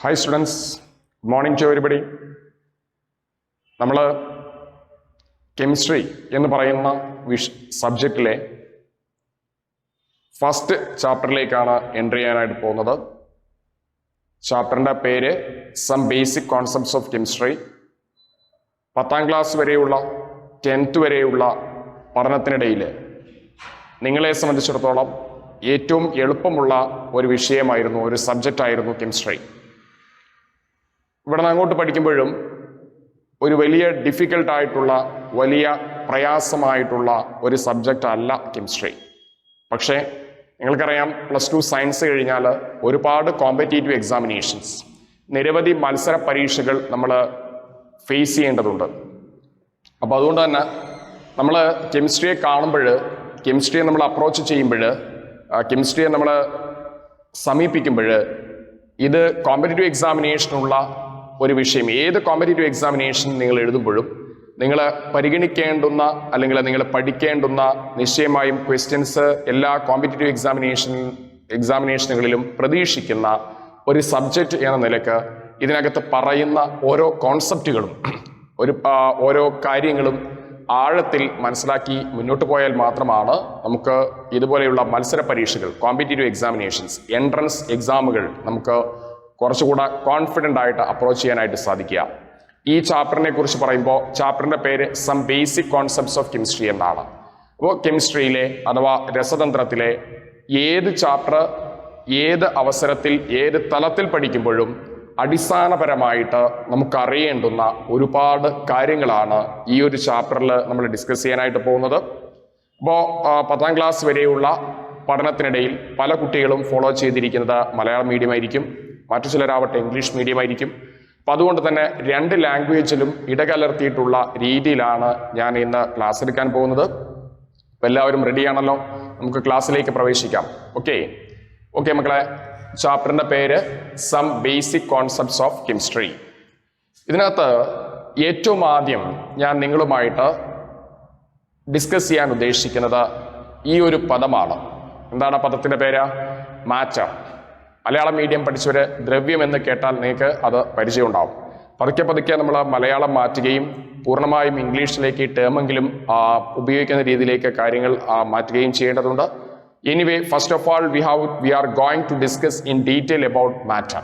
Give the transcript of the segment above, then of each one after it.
Hi students, good morning to everybody. നമ്മൾ chemistry എന്ന് പറയുന്ന സബ്ജക്റ്റിലെ ഫസ്റ്റ് ചാപ്റ്ററിലേക്കാണ് എൻട്രി ചെയ്യാനായിട്ട് പോകുന്നത്. ചാപ്റ്ററിൻ്റെ പേര് some basic concepts of chemistry. 10ാം ക്ലാസ് വരെയുള്ള 10th വരെയുള്ള പഠനത്തിനിടയിൽ നിങ്ങളെ സംബന്ധിച്ചിടത്തോളം ഏറ്റവും എളുപ്പമുള്ള ഒരു വിഷയമായിരുന്നു, ഒരു സബ്ജക്റ്റായിരുന്നു കെമിസ്ട്രി. ഇവിടെ നിന്ന് അങ്ങോട്ട് പഠിക്കുമ്പോഴും ഒരു വലിയ ഡിഫിക്കൽട്ടായിട്ടുള്ള, വലിയ പ്രയാസമായിട്ടുള്ള ഒരു സബ്ജക്റ്റ് അല്ല കെമിസ്ട്രി. പക്ഷേ നിങ്ങൾക്കറിയാം, +2 സയൻസ് കഴിഞ്ഞാൽ ഒരുപാട് കോമ്പറ്റേറ്റീവ് എക്സാമിനേഷൻസ്, നിരവധി മത്സര പരീക്ഷകൾ നമ്മൾ ഫേസ് ചെയ്യേണ്ടതുണ്ട്. അപ്പോൾ അതുകൊണ്ട് തന്നെ നമ്മൾ കെമിസ്ട്രിയെ കാണുമ്പോൾ, കെമിസ്ട്രിയെ നമ്മൾ അപ്രോച്ച് ചെയ്യുമ്പോൾ, കെമിസ്ട്രിയെ നമ്മൾ സമീപിക്കുമ്പോൾ, ഇത് കോമ്പറ്റേറ്റീവ് എക്സാമിനേഷനുള്ള ഒരു വിഷയം. ഏത് കോമ്പറ്റേറ്റീവ് എക്സാമിനേഷൻ നിങ്ങൾ എഴുതുമ്പോഴും നിങ്ങൾ പരിഗണിക്കേണ്ടുന്ന അല്ലെങ്കിൽ നിങ്ങൾ പഠിക്കേണ്ടുന്ന നിശ്ചയമായും ക്വസ്റ്റ്യൻസ് എല്ലാ കോമ്പറ്റേറ്റീവ് എക്സാമിനേഷനുകളിലും പ്രതീക്ഷിക്കുന്ന ഒരു സബ്ജക്റ്റ് എന്ന നിലയ്ക്ക് ഇതിനകത്ത് പറയുന്ന ഓരോ കോൺസെപ്റ്റുകളും ഓരോ കാര്യങ്ങളും ആഴത്തിൽ മനസ്സിലാക്കി മുന്നോട്ട് പോയാൽ മാത്രമാണ് നമുക്ക് ഇതുപോലെയുള്ള മത്സര പരീക്ഷകൾ, കോമ്പറ്റേറ്റീവ് എക്സാമിനേഷൻസ്, എൻട്രൻസ് എക്സാമുകൾ നമുക്ക് കുറച്ചുകൂടെ കോൺഫിഡൻ്റ് ആയിട്ട് അപ്രോച്ച് ചെയ്യാനായിട്ട് സാധിക്കുക. ഈ ചാപ്റ്ററിനെ കുറിച്ച് പറയുമ്പോൾ ചാപ്റ്ററിൻ്റെ പേര് some basic concepts of chemistry എന്നാണ്. അപ്പോൾ കെമിസ്ട്രിയിലെ അഥവാ രസതന്ത്രത്തിലെ ഏത് ചാപ്റ്റർ ഏത് അവസരത്തിൽ ഏത് തലത്തിൽ പഠിക്കുമ്പോഴും അടിസ്ഥാനപരമായിട്ട് നമുക്കറിയേണ്ടുന്ന ഒരുപാട് കാര്യങ്ങളാണ് ഈ ഒരു ചാപ്റ്ററിൽ നമ്മൾ ഡിസ്കസ് ചെയ്യാനായിട്ട് പോകുന്നത്. അപ്പോൾ 10ാം ക്ലാസ് വരെയുള്ള പഠനത്തിനിടയിൽ പല കുട്ടികളും ഫോളോ ചെയ്തിരിക്കുന്നത് മലയാളം മീഡിയം ആയിരിക്കും, മറ്റു ചിലരാവട്ടെ ഇംഗ്ലീഷ് മീഡിയം ആയിരിക്കും. അപ്പം അതുകൊണ്ട് തന്നെ 2 ലാംഗ്വേജിലും ഇടകലർത്തിയിട്ടുള്ള രീതിയിലാണ് ഞാൻ ഇന്ന് ക്ലാസ് എടുക്കാൻ പോകുന്നത്. അപ്പം എല്ലാവരും റെഡിയാണല്ലോ? നമുക്ക് ക്ലാസ്സിലേക്ക് പ്രവേശിക്കാം. ഓക്കെ മക്കളെ, ചാപ്റ്ററിൻ്റെ പേര് some basic concepts of chemistry. ഇതിനകത്ത് ഏറ്റവും ആദ്യം ഞാൻ നിങ്ങളുമായിട്ട് ഡിസ്കസ് ചെയ്യാൻ ഉദ്ദേശിക്കുന്നത് ഈ ഒരു പദമാണ്. എന്താണ് ആ പദത്തിൻ്റെ പേര്? മാറ്റർ. മലയാളം മീഡിയം പഠിച്ചവർ ദ്രവ്യം എന്ന് കേട്ടാൽ നിങ്ങൾക്ക് അത് പരിചയം ഉണ്ടാവും. പതുക്കെ നമ്മൾ മലയാളം മാറ്റുകയും പൂർണ്ണമായും ഇംഗ്ലീഷിലേക്ക് ടേമെങ്കിലും ഉപയോഗിക്കുന്ന രീതിയിലേക്ക് കാര്യങ്ങൾ മാറ്റുകയും ചെയ്യേണ്ടതുണ്ട്. Anyway, first of all we are going to discuss in detail about matter.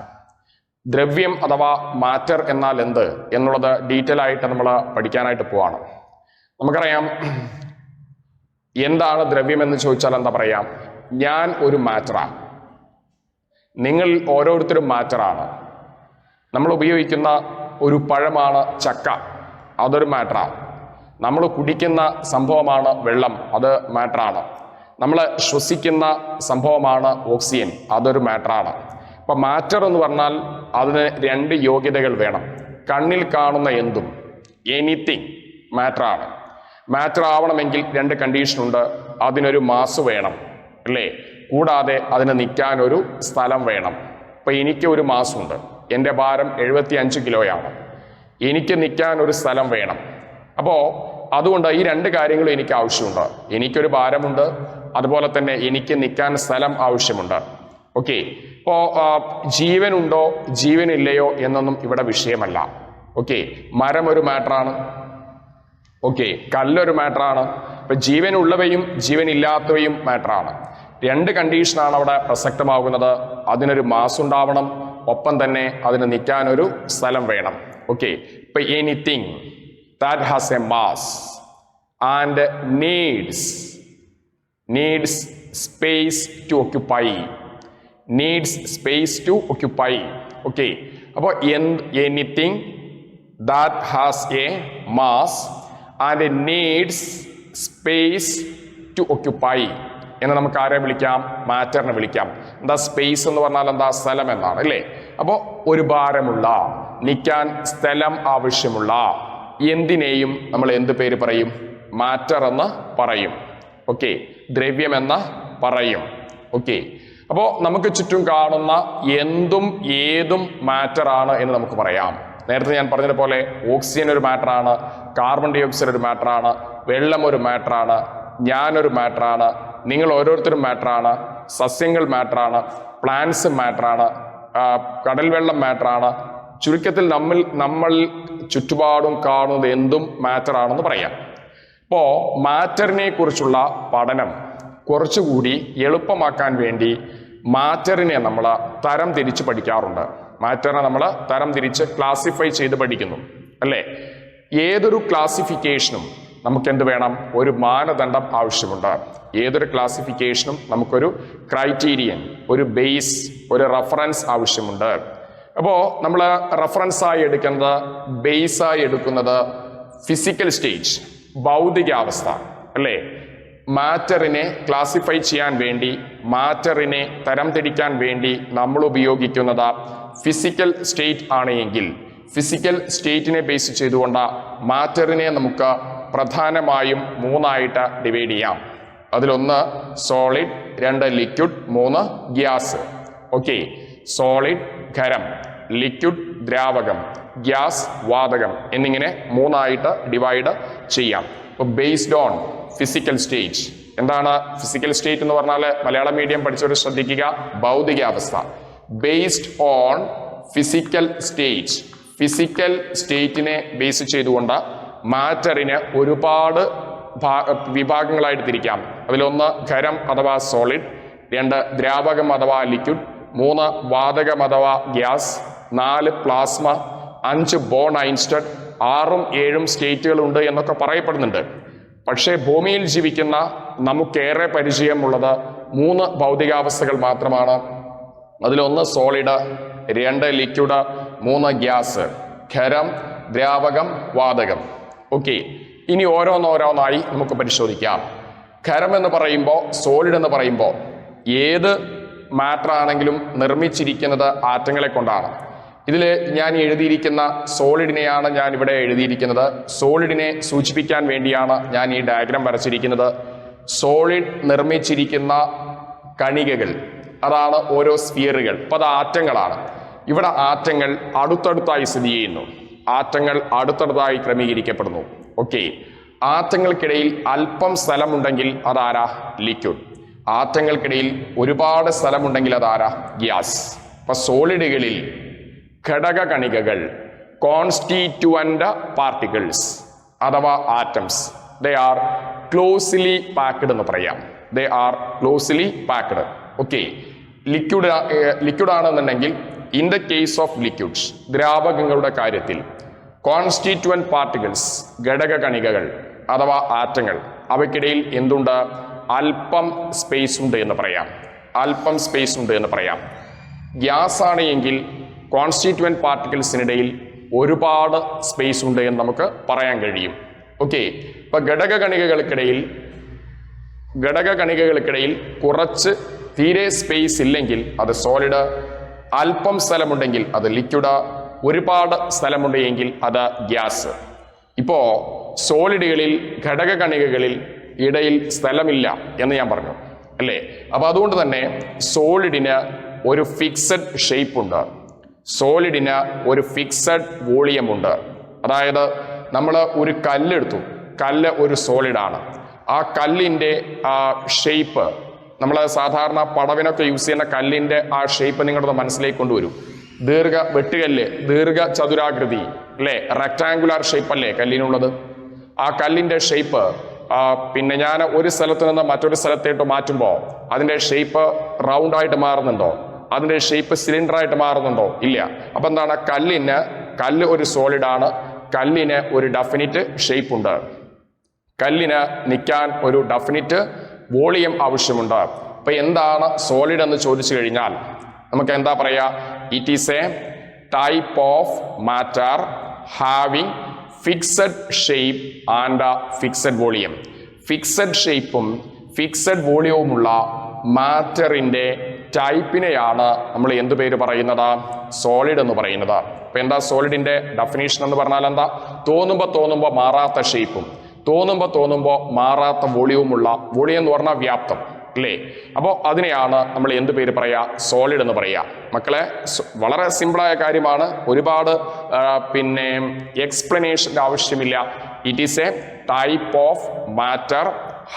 ദ്രവ്യം അഥവാ മാറ്റർ എന്നാൽ എന്ത് എന്നുള്ളത് ഡീറ്റെയിൽ ആയിട്ട് നമ്മൾ പഠിക്കാനായിട്ട് പോവാണ്. നമുക്കറിയാം, എന്താണ് ദ്രവ്യം എന്ന് ചോദിച്ചാൽ എന്താ പറയാം? ഞാൻ ഒരു മാറ്ററാണ്, നിങ്ങൾ ഓരോരുത്തരും മാറ്ററാണ്. നമ്മൾ ഉപയോഗിക്കുന്ന ഒരു പഴമാണ് ചക്ക, അതൊരു മാറ്ററാണ്. നമ്മൾ കുടിക്കുന്ന സംഭവമാണ് വെള്ളം, അത് മാറ്ററാണ്. നമ്മൾ ശ്വസിക്കുന്ന സംഭവമാണ് ഓക്സിജൻ, അതൊരു മാറ്ററാണ്. അപ്പം മാറ്റർ എന്ന് പറഞ്ഞാൽ അതിന് 2 യോഗ്യതകൾ വേണം. കണ്ണിൽ കാണുന്ന എന്തും, എനിത്തിങ് മാറ്ററാണ്. മാറ്റർ ആവണമെങ്കിൽ 2 കണ്ടീഷനുണ്ട്. അതിനൊരു മാസ് വേണം, അല്ലേ? കൂടാതെ അതിന് നിൽക്കാനൊരു സ്ഥലം വേണം. ഇപ്പം എനിക്ക് ഒരു മാസമുണ്ട്, എൻ്റെ ഭാരം 75 കിലോയാണ്, എനിക്ക് നിൽക്കാൻ ഒരു സ്ഥലം വേണം. അപ്പോൾ അതുകൊണ്ട് ഈ 2 കാര്യങ്ങളും എനിക്ക് ആവശ്യമുണ്ട്. എനിക്കൊരു ഭാരമുണ്ട്, അതുപോലെ തന്നെ എനിക്ക് നിൽക്കാൻ സ്ഥലം ആവശ്യമുണ്ട്. ഓക്കെ, ഇപ്പോൾ ജീവനുണ്ടോ ജീവനില്ലയോ എന്നൊന്നും ഇവിടെ വിഷയമല്ല. ഓക്കെ, മരം ഒരു മാറ്ററാണ്. ഓക്കെ, കല്ലൊരു മാറ്ററാണ്. ഇപ്പം ജീവനുള്ളവയും ജീവനില്ലാത്തവയും മാറ്ററാണ്. 2 കണ്ടീഷനാണ് അവിടെ പ്രസക്തമാകുന്നത്. അതിനൊരു മാസ് ഉണ്ടാവണം, ഒപ്പം തന്നെ അതിന് നിൽക്കാനൊരു സ്ഥലം വേണം. ഓക്കെ, ഇപ്പം anything that has a mass and needs space to occupy. Okay, അപ്പോൾ anything that has a mass and needs space to occupy എന്ന് നമുക്ക് ആരെ വിളിക്കാം? മാറ്ററിനെ വിളിക്കാം. എന്താ സ്പേസ് എന്ന് പറഞ്ഞാൽ എന്താ? സ്ഥലം എന്നാണ്, അല്ലേ? അപ്പോൾ ഒരു ഭാരമുള്ള, നിൽക്കാൻ സ്ഥലം ആവശ്യമുള്ള എന്തിനേയും നമ്മൾ എന്ത് പേര് പറയും? മാറ്റർ എന്ന് പറയും. ഓക്കെ, ദ്രവ്യം എന്ന് പറയും. ഓക്കെ, അപ്പോൾ നമുക്ക് ചുറ്റും കാണുന്ന എന്തും ഏതും മാറ്ററാണ് എന്ന് നമുക്ക് പറയാം. നേരത്തെ ഞാൻ പറഞ്ഞതുപോലെ ഓക്സിജൻ ഒരു മാറ്ററാണ്, കാർബൺ ഡൈ ഓക്സൈഡ് ഒരു മാറ്ററാണ്, വെള്ളം ഒരു മാറ്ററാണ്, ഞാനൊരു മാറ്ററാണ്, നിങ്ങൾ ഓരോരുത്തരും മാറ്ററാണ്, സസ്യങ്ങൾ മാറ്ററാണ്, പ്ലാന്റ്സ് മാറ്ററാണ്, കടൽ വെള്ളം മാറ്ററാണ്. ചുരുക്കത്തിൽ നമ്മൾ ചുറ്റുപാടും കാണുന്നത് എന്തും മാറ്റർ ആണെന്ന് പറയാം. ഇപ്പോൾ മാറ്ററിനെ കുറിച്ചുള്ള പഠനം കുറച്ചുകൂടി എളുപ്പമാക്കാൻ വേണ്ടി മാറ്ററിനെ നമ്മൾ തരം തിരിച്ച് പഠിക്കാറുണ്ട്. മാറ്ററിനെ നമ്മൾ തരം തിരിച്ച് ക്ലാസിഫൈ ചെയ്ത് പഠിക്കുന്നു അല്ലേ? ഏതൊരു ക്ലാസിഫിക്കേഷനും നമുക്ക് എന്ത് വേണം? ഒരു മാനദണ്ഡം ആവശ്യമുണ്ട്. ഏതൊരു ക്ലാസിഫിക്കേഷനും നമുക്കൊരു ക്രൈറ്റീരിയൻ, ഒരു ബേസ്, ഒരു റഫറൻസ് ആവശ്യമുണ്ട്. അപ്പോൾ നമ്മൾ റഫറൻസായി എടുക്കുന്നത്, ബേസായി എടുക്കുന്നത് ഫിസിക്കൽ സ്റ്റേറ്റ്, ഭൗതികാവസ്ഥ അല്ലേ? മാറ്ററിനെ ക്ലാസിഫൈ ചെയ്യാൻ വേണ്ടി, മാറ്ററിനെ തരംതിരിക്കാൻ വേണ്ടി നമ്മൾ ഉപയോഗിക്കുന്നത് ഫിസിക്കൽ സ്റ്റേറ്റ് ആണ് എങ്കിൽ, ഫിസിക്കൽ സ്റ്റേറ്റിനെ ബേസ് ചെയ്തുകൊണ്ട് മാറ്ററിനെ നമുക്ക് പ്രധാനമായും 3ആയിട്ട് ഡിവൈഡ് ചെയ്യാം. അതിലൊന്ന് solid, 2 liquid, 3 gas. Okay, solid ഖരം, ലിക്വിഡ് ദ്രാവകം, ഗ്യാസ് വാതകം എന്നിങ്ങനെ 3ആയിട്ട് ഡിവൈഡ് ചെയ്യാം. അപ്പോൾ ബേസ്ഡ് ഓൺ ഫിസിക്കൽ സ്റ്റേറ്റ്. എന്താണ് ഫിസിക്കൽ സ്റ്റേറ്റ് എന്ന് പറഞ്ഞാൽ? മലയാളം മീഡിയം പഠിച്ചവർ ശ്രദ്ധിക്കുക, ഭൗതികാവസ്ഥ. Based on physical state, physical സ്റ്റേറ്റിനെ ബേസ് ചെയ്തുകൊണ്ട് മാറ്ററിന് ഒരുപാട് വിഭാഗങ്ങളായിട്ട് തിരിക്കാം. അതിലൊന്ന് ഖരം അഥവാ സോളിഡ്, 2 ദ്രാവകം അഥവാ ലിക്വിഡ്, 3 വാതകം അഥവാ ഗ്യാസ്, 4 പ്ലാസ്മ, 5 ബോൺ ഐൻസ്റ്റഡ്, 6ഉം 7ഉം സ്റ്റേറ്റുകളുണ്ട് എന്നൊക്കെ പറയപ്പെടുന്നുണ്ട്. പക്ഷേ ഭൂമിയിൽ ജീവിക്കുന്ന നമുക്കേറെ പരിചയമുള്ളത് 3 ഭൗതികാവസ്ഥകൾ മാത്രമാണ്. അതിലൊന്ന് സോളിഡ്, 2 ലിക്വിഡ്, 3 ഗ്യാസ്, ഖരം, ദ്രാവകം, വാതകം. ഓക്കെ, ഇനി ഓരോന്നോരോന്നായി നമുക്ക് പരിശോധിക്കാം. ഖരം എന്ന് പറയുമ്പോൾ, സോളിഡ് എന്ന് പറയുമ്പോൾ ഏത് മാറ്റർ ആണെങ്കിലും നിർമ്മിച്ചിരിക്കുന്നത് ആറ്റങ്ങളെ കൊണ്ടാണ്. ഇതിൽ ഞാൻ എഴുതിയിരിക്കുന്ന സോളിഡിനെയാണ് ഞാൻ ഇവിടെ എഴുതിയിരിക്കുന്നത്. സോളിഡിനെ സൂചിപ്പിക്കാൻ വേണ്ടിയാണ് ഞാൻ ഈ ഡയഗ്രാം വരച്ചിരിക്കുന്നത്. സോളിഡ് നിർമ്മിച്ചിരിക്കുന്ന കണികകൾ, അതാണ് ഓരോ സ്ഫിയറുകൾ. അപ്പോൾ അത് ആറ്റങ്ങളാണ്. ഇവിടെ ആറ്റങ്ങൾ അടുത്തടുത്തായി സ്ഥിതി ചെയ്യുന്നു. ആറ്റങ്ങൾ അടുത്തടുത്തായി ക്രമീകരിക്കപ്പെടുന്നു. ഓക്കെ, ആറ്റങ്ങൾക്കിടയിൽ അല്പം സ്ഥലമുണ്ടെങ്കിൽ അതാരാ? ലിക്വിഡ്. ആറ്റങ്ങൾക്കിടയിൽ ഒരുപാട് സ്ഥലമുണ്ടെങ്കിൽ അതാരാ? ഗ്യാസ്. അപ്പൊ സോളിഡുകളിൽ ഘടക കണികകൾ, കോൺസ്റ്റിറ്റ്യുവന്റ് പാർട്ടിക്കിൾസ് അഥവാ atoms, they are closely packed എന്ന് പറയാം. They are closely packed. Okay, liquid ആണെന്നുണ്ടെങ്കിൽ, in the case of liquids, ദ്രാവകങ്ങളുടെ കാര്യത്തിൽ, കോൺസ്റ്റിറ്റ്യുവന്റ് പാർട്ടിക്കിൾസ് ഘടക കണികകൾ അഥവാ ആറ്റങ്ങൾ, അവയ്ക്കിടയിൽ എന്തുണ്ട്? അല്പം സ്പേസ് ഉണ്ട് എന്ന് പറയാം. അല്പം സ്പേസ് ഉണ്ട് എന്ന് പറയാം. ഗ്യാസ് ആണ് എങ്കിൽ കോൺസ്റ്റിറ്റ്യുവന്റ് പാർട്ടിക്കിൾസിനിടയിൽ ഒരുപാട് സ്പേസ് ഉണ്ട് എന്ന് നമുക്ക് പറയാൻ കഴിയും. ഓക്കെ, ഇപ്പൊ ഘടകകണികകൾക്കിടയിൽ കുറച്ച് തീരെ സ്പേസ് ഇല്ലെങ്കിൽ അത് സോളിഡ്, അല്പം സ്ഥലമുണ്ടെങ്കിൽ അത് ലിക്വിഡ്, ഒരുപാട് സ്ഥലമുണ്ടെങ്കിൽ അത് ഗ്യാസ്. ഇപ്പോ സോളിഡുകളിൽ, ഘടകകണികകളിൽ ഇടയിൽ സ്ഥലമില്ല എന്ന് ഞാൻ പറഞ്ഞു അല്ലേ? അപ്പൊ അതുകൊണ്ട് തന്നെ സോളിഡിന് ഒരു ഫിക്സഡ് ഷേപ്പ് ഉണ്ട്, സോളിഡിന് ഒരു ഫിക്സഡ് വോളിയം ഉണ്ട്. അതായത് നമ്മൾ ഒരു കല്ലെടുത്തു, കല്ല് ഒരു സോളിഡാണ്. ആ കല്ലിൻ്റെ ഷേപ്പ്, നമ്മൾ സാധാരണ പടവിനൊക്കെ യൂസ് ചെയ്യുന്ന കല്ലിൻ്റെ ആ ഷേപ്പ് നിങ്ങളുടെ മനസ്സിലേക്ക് കൊണ്ടുവരും. വെട്ടുകല്ല്, ചതുരാകൃതി അല്ലേ? റെക്ടാങ്കുലാർ ഷേപ്പ് അല്ലേ കല്ലിനുള്ളത്? ആ കല്ലിൻ്റെ ഷേപ്പ് പിന്നെ ഞാൻ ഒരു സ്ഥലത്ത് നിന്ന് മറ്റൊരു സ്ഥലത്തേട്ട് മാറ്റുമ്പോൾ അതിൻ്റെ ഷേപ്പ് റൗണ്ടായിട്ട് മാറുന്നുണ്ടോ? അതിൻ്റെ ഷേപ്പ് സിലിണ്ടറായിട്ട് മാറുന്നുണ്ടോ? ഇല്ല. അപ്പം എന്താണ്? കല്ല് ഒരു സോളിഡാണ്. കല്ലിന് ഒരു ഡെഫിനിറ്റ് ഷേപ്പ് ഉണ്ട്. കല്ലിന് നിൽക്കാൻ ഒരു ഡെഫിനിറ്റ് വോളിയം ആവശ്യമുണ്ട്. അപ്പൊ എന്താണ് സോളിഡ് എന്ന് ചോദിച്ചു കഴിഞ്ഞാൽ നമുക്ക് എന്താ പറയാ? It is a type of matter having fixed shape and fixed volume. Fixed ഷേപ്പും ഫിക്സഡ് വോളിയവുമുള്ള മാറ്ററിന്റെ ടൈപ്പിനെയാണ് നമ്മൾ എന്ത് പേര് പറയുന്നത്? സോളിഡ് എന്ന് പറയുന്നത്. അപ്പൊ എന്താ സോളിഡിന്റെ ഡെഫിനേഷൻ എന്ന് പറഞ്ഞാൽ എന്താ? തോന്നുമ്പോൾ മാറാത്ത ഷേപ്പും തോന്നുമ്പോൾ മാറാത്ത വോളിയവുമുള്ള, വോളിയം എന്ന് പറഞ്ഞാൽ വ്യാപ്തം അല്ലേ? അപ്പോൾ അതിനെയാണ് നമ്മൾ എന്ത് പേര് പറയാ? സോളിഡ് എന്ന് പറയാ. മക്കളെ, വളരെ സിമ്പിളായ കാര്യമാണ്, ഒരുപാട് പിന്നെ എക്സ്പ്ലനേഷൻ്റെ ആവശ്യമില്ല. It is a type of matter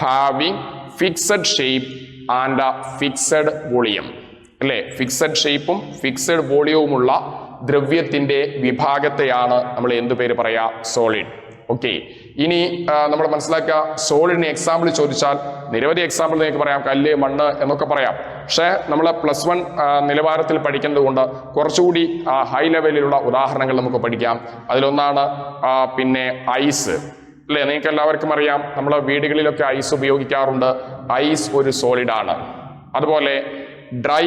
having fixed shape and fixed volume. അല്ലേ? ഫിക്സഡ് ഷേപ്പും ഫിക്സഡ് വോളിയവുമുള്ള ദ്രവ്യത്തിന്റെ വിഭാഗത്തെയാണ് നമ്മൾ എന്ത് പേര് പറയാ? സോളിഡ്. ഓക്കെ, ഇനി നമ്മൾ മനസ്സിലാക്കുക, സോളിഡിന് എക്സാമ്പിൾ ചോദിച്ചാൽ നിരവധി എക്സാമ്പിൾ നിങ്ങൾക്ക് പറയാം, കല്ല്, മണ്ണ് എന്നൊക്കെ പറയാം. പക്ഷേ നമ്മൾ +1 നിലവാരത്തിൽ പഠിക്കുന്നത് കൊണ്ട് കുറച്ചുകൂടി ഹൈ ലെവലിലുള്ള ഉദാഹരണങ്ങൾ നമുക്ക് പഠിക്കാം. അതിലൊന്നാണ് പിന്നെ ഐസ്, അല്ലേ? നിങ്ങൾക്ക് എല്ലാവർക്കും അറിയാം, നമ്മൾ വീടുകളിലൊക്കെ ഐസ് ഉപയോഗിക്കാറുണ്ട്. ഐസ് ഒരു സോളിഡാണ്. അതുപോലെ ഡ്രൈ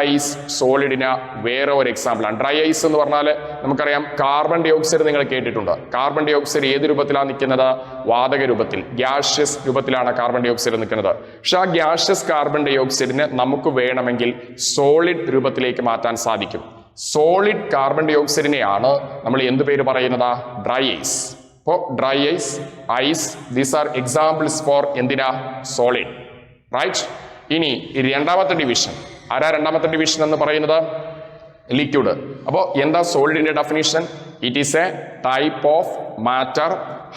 ഐസ് സോളിഡിന് വേറെ ഒരു എക്സാമ്പിളാണ്. ഡ്രൈ ഐസ് എന്ന് പറഞ്ഞാൽ നമുക്കറിയാം, കാർബൺ ഡൈ ഓക്സൈഡ് നിങ്ങൾ കേട്ടിട്ടുണ്ട്. കാർബൺ ഡൈ ഓക്സൈഡ് ഏത് രൂപത്തിലാണ് നിൽക്കുന്നത്? വാതക രൂപത്തിൽ, ഗ്യാഷ്യസ് രൂപത്തിലാണ് കാർബൺ ഡൈ ഓക്സൈഡ് നിൽക്കുന്നത്. പക്ഷെ ആ ഗ്യാഷ്യസ് കാർബൺ ഡൈ ഓക്സൈഡിനെ നമുക്ക് വേണമെങ്കിൽ സോളിഡ് രൂപത്തിലേക്ക് മാറ്റാൻ സാധിക്കും. സോളിഡ് കാർബൺ ഡൈ ഓക്സൈഡിനെയാണ് നമ്മൾ എന്ത് പേര് പറയുന്നത്? Dry ice. അപ്പോൾ dry ice these are examples for എന്തിനാ? സോളിഡ്. റൈറ്റ്. ഇനി രണ്ടാമത്തെ ഡിവിഷൻ, രണ്ടാമത്തെ ഡിവിഷൻ എന്ന് പറയുന്നത് ലിക്വിഡ്. അപ്പോൾ എന്താ സോളിഡിന്റെ definition? It is a type of matter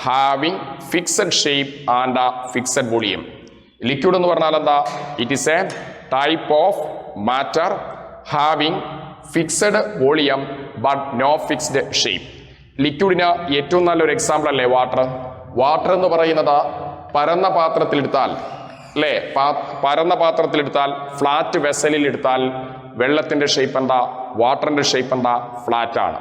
having fixed shape and fixed volume. Liquid എന്ന് പറഞ്ഞാൽ എന്താ? It is a type of matter having fixed volume but no fixed shape. ലിക്വിഡിന് ഏറ്റവും നല്ലൊരു എക്സാമ്പിൾ അല്ലേ വാട്ടർ? വാട്ടർ എന്ന് പറയുന്നത് പരന്ന പാത്രത്തിലെടുത്താൽ, അല്ലേ? പരന്ന പാത്രത്തിലെടുത്താൽ, ഫ്ലാറ്റ് വെസലിൽ എടുത്താൽ വെള്ളത്തിന്റെ ഷേപ്പ് എന്താ? വാട്ടറിന്റെ ഷേപ്പ് എന്താ? ഫ്ലാറ്റ് ആണ്.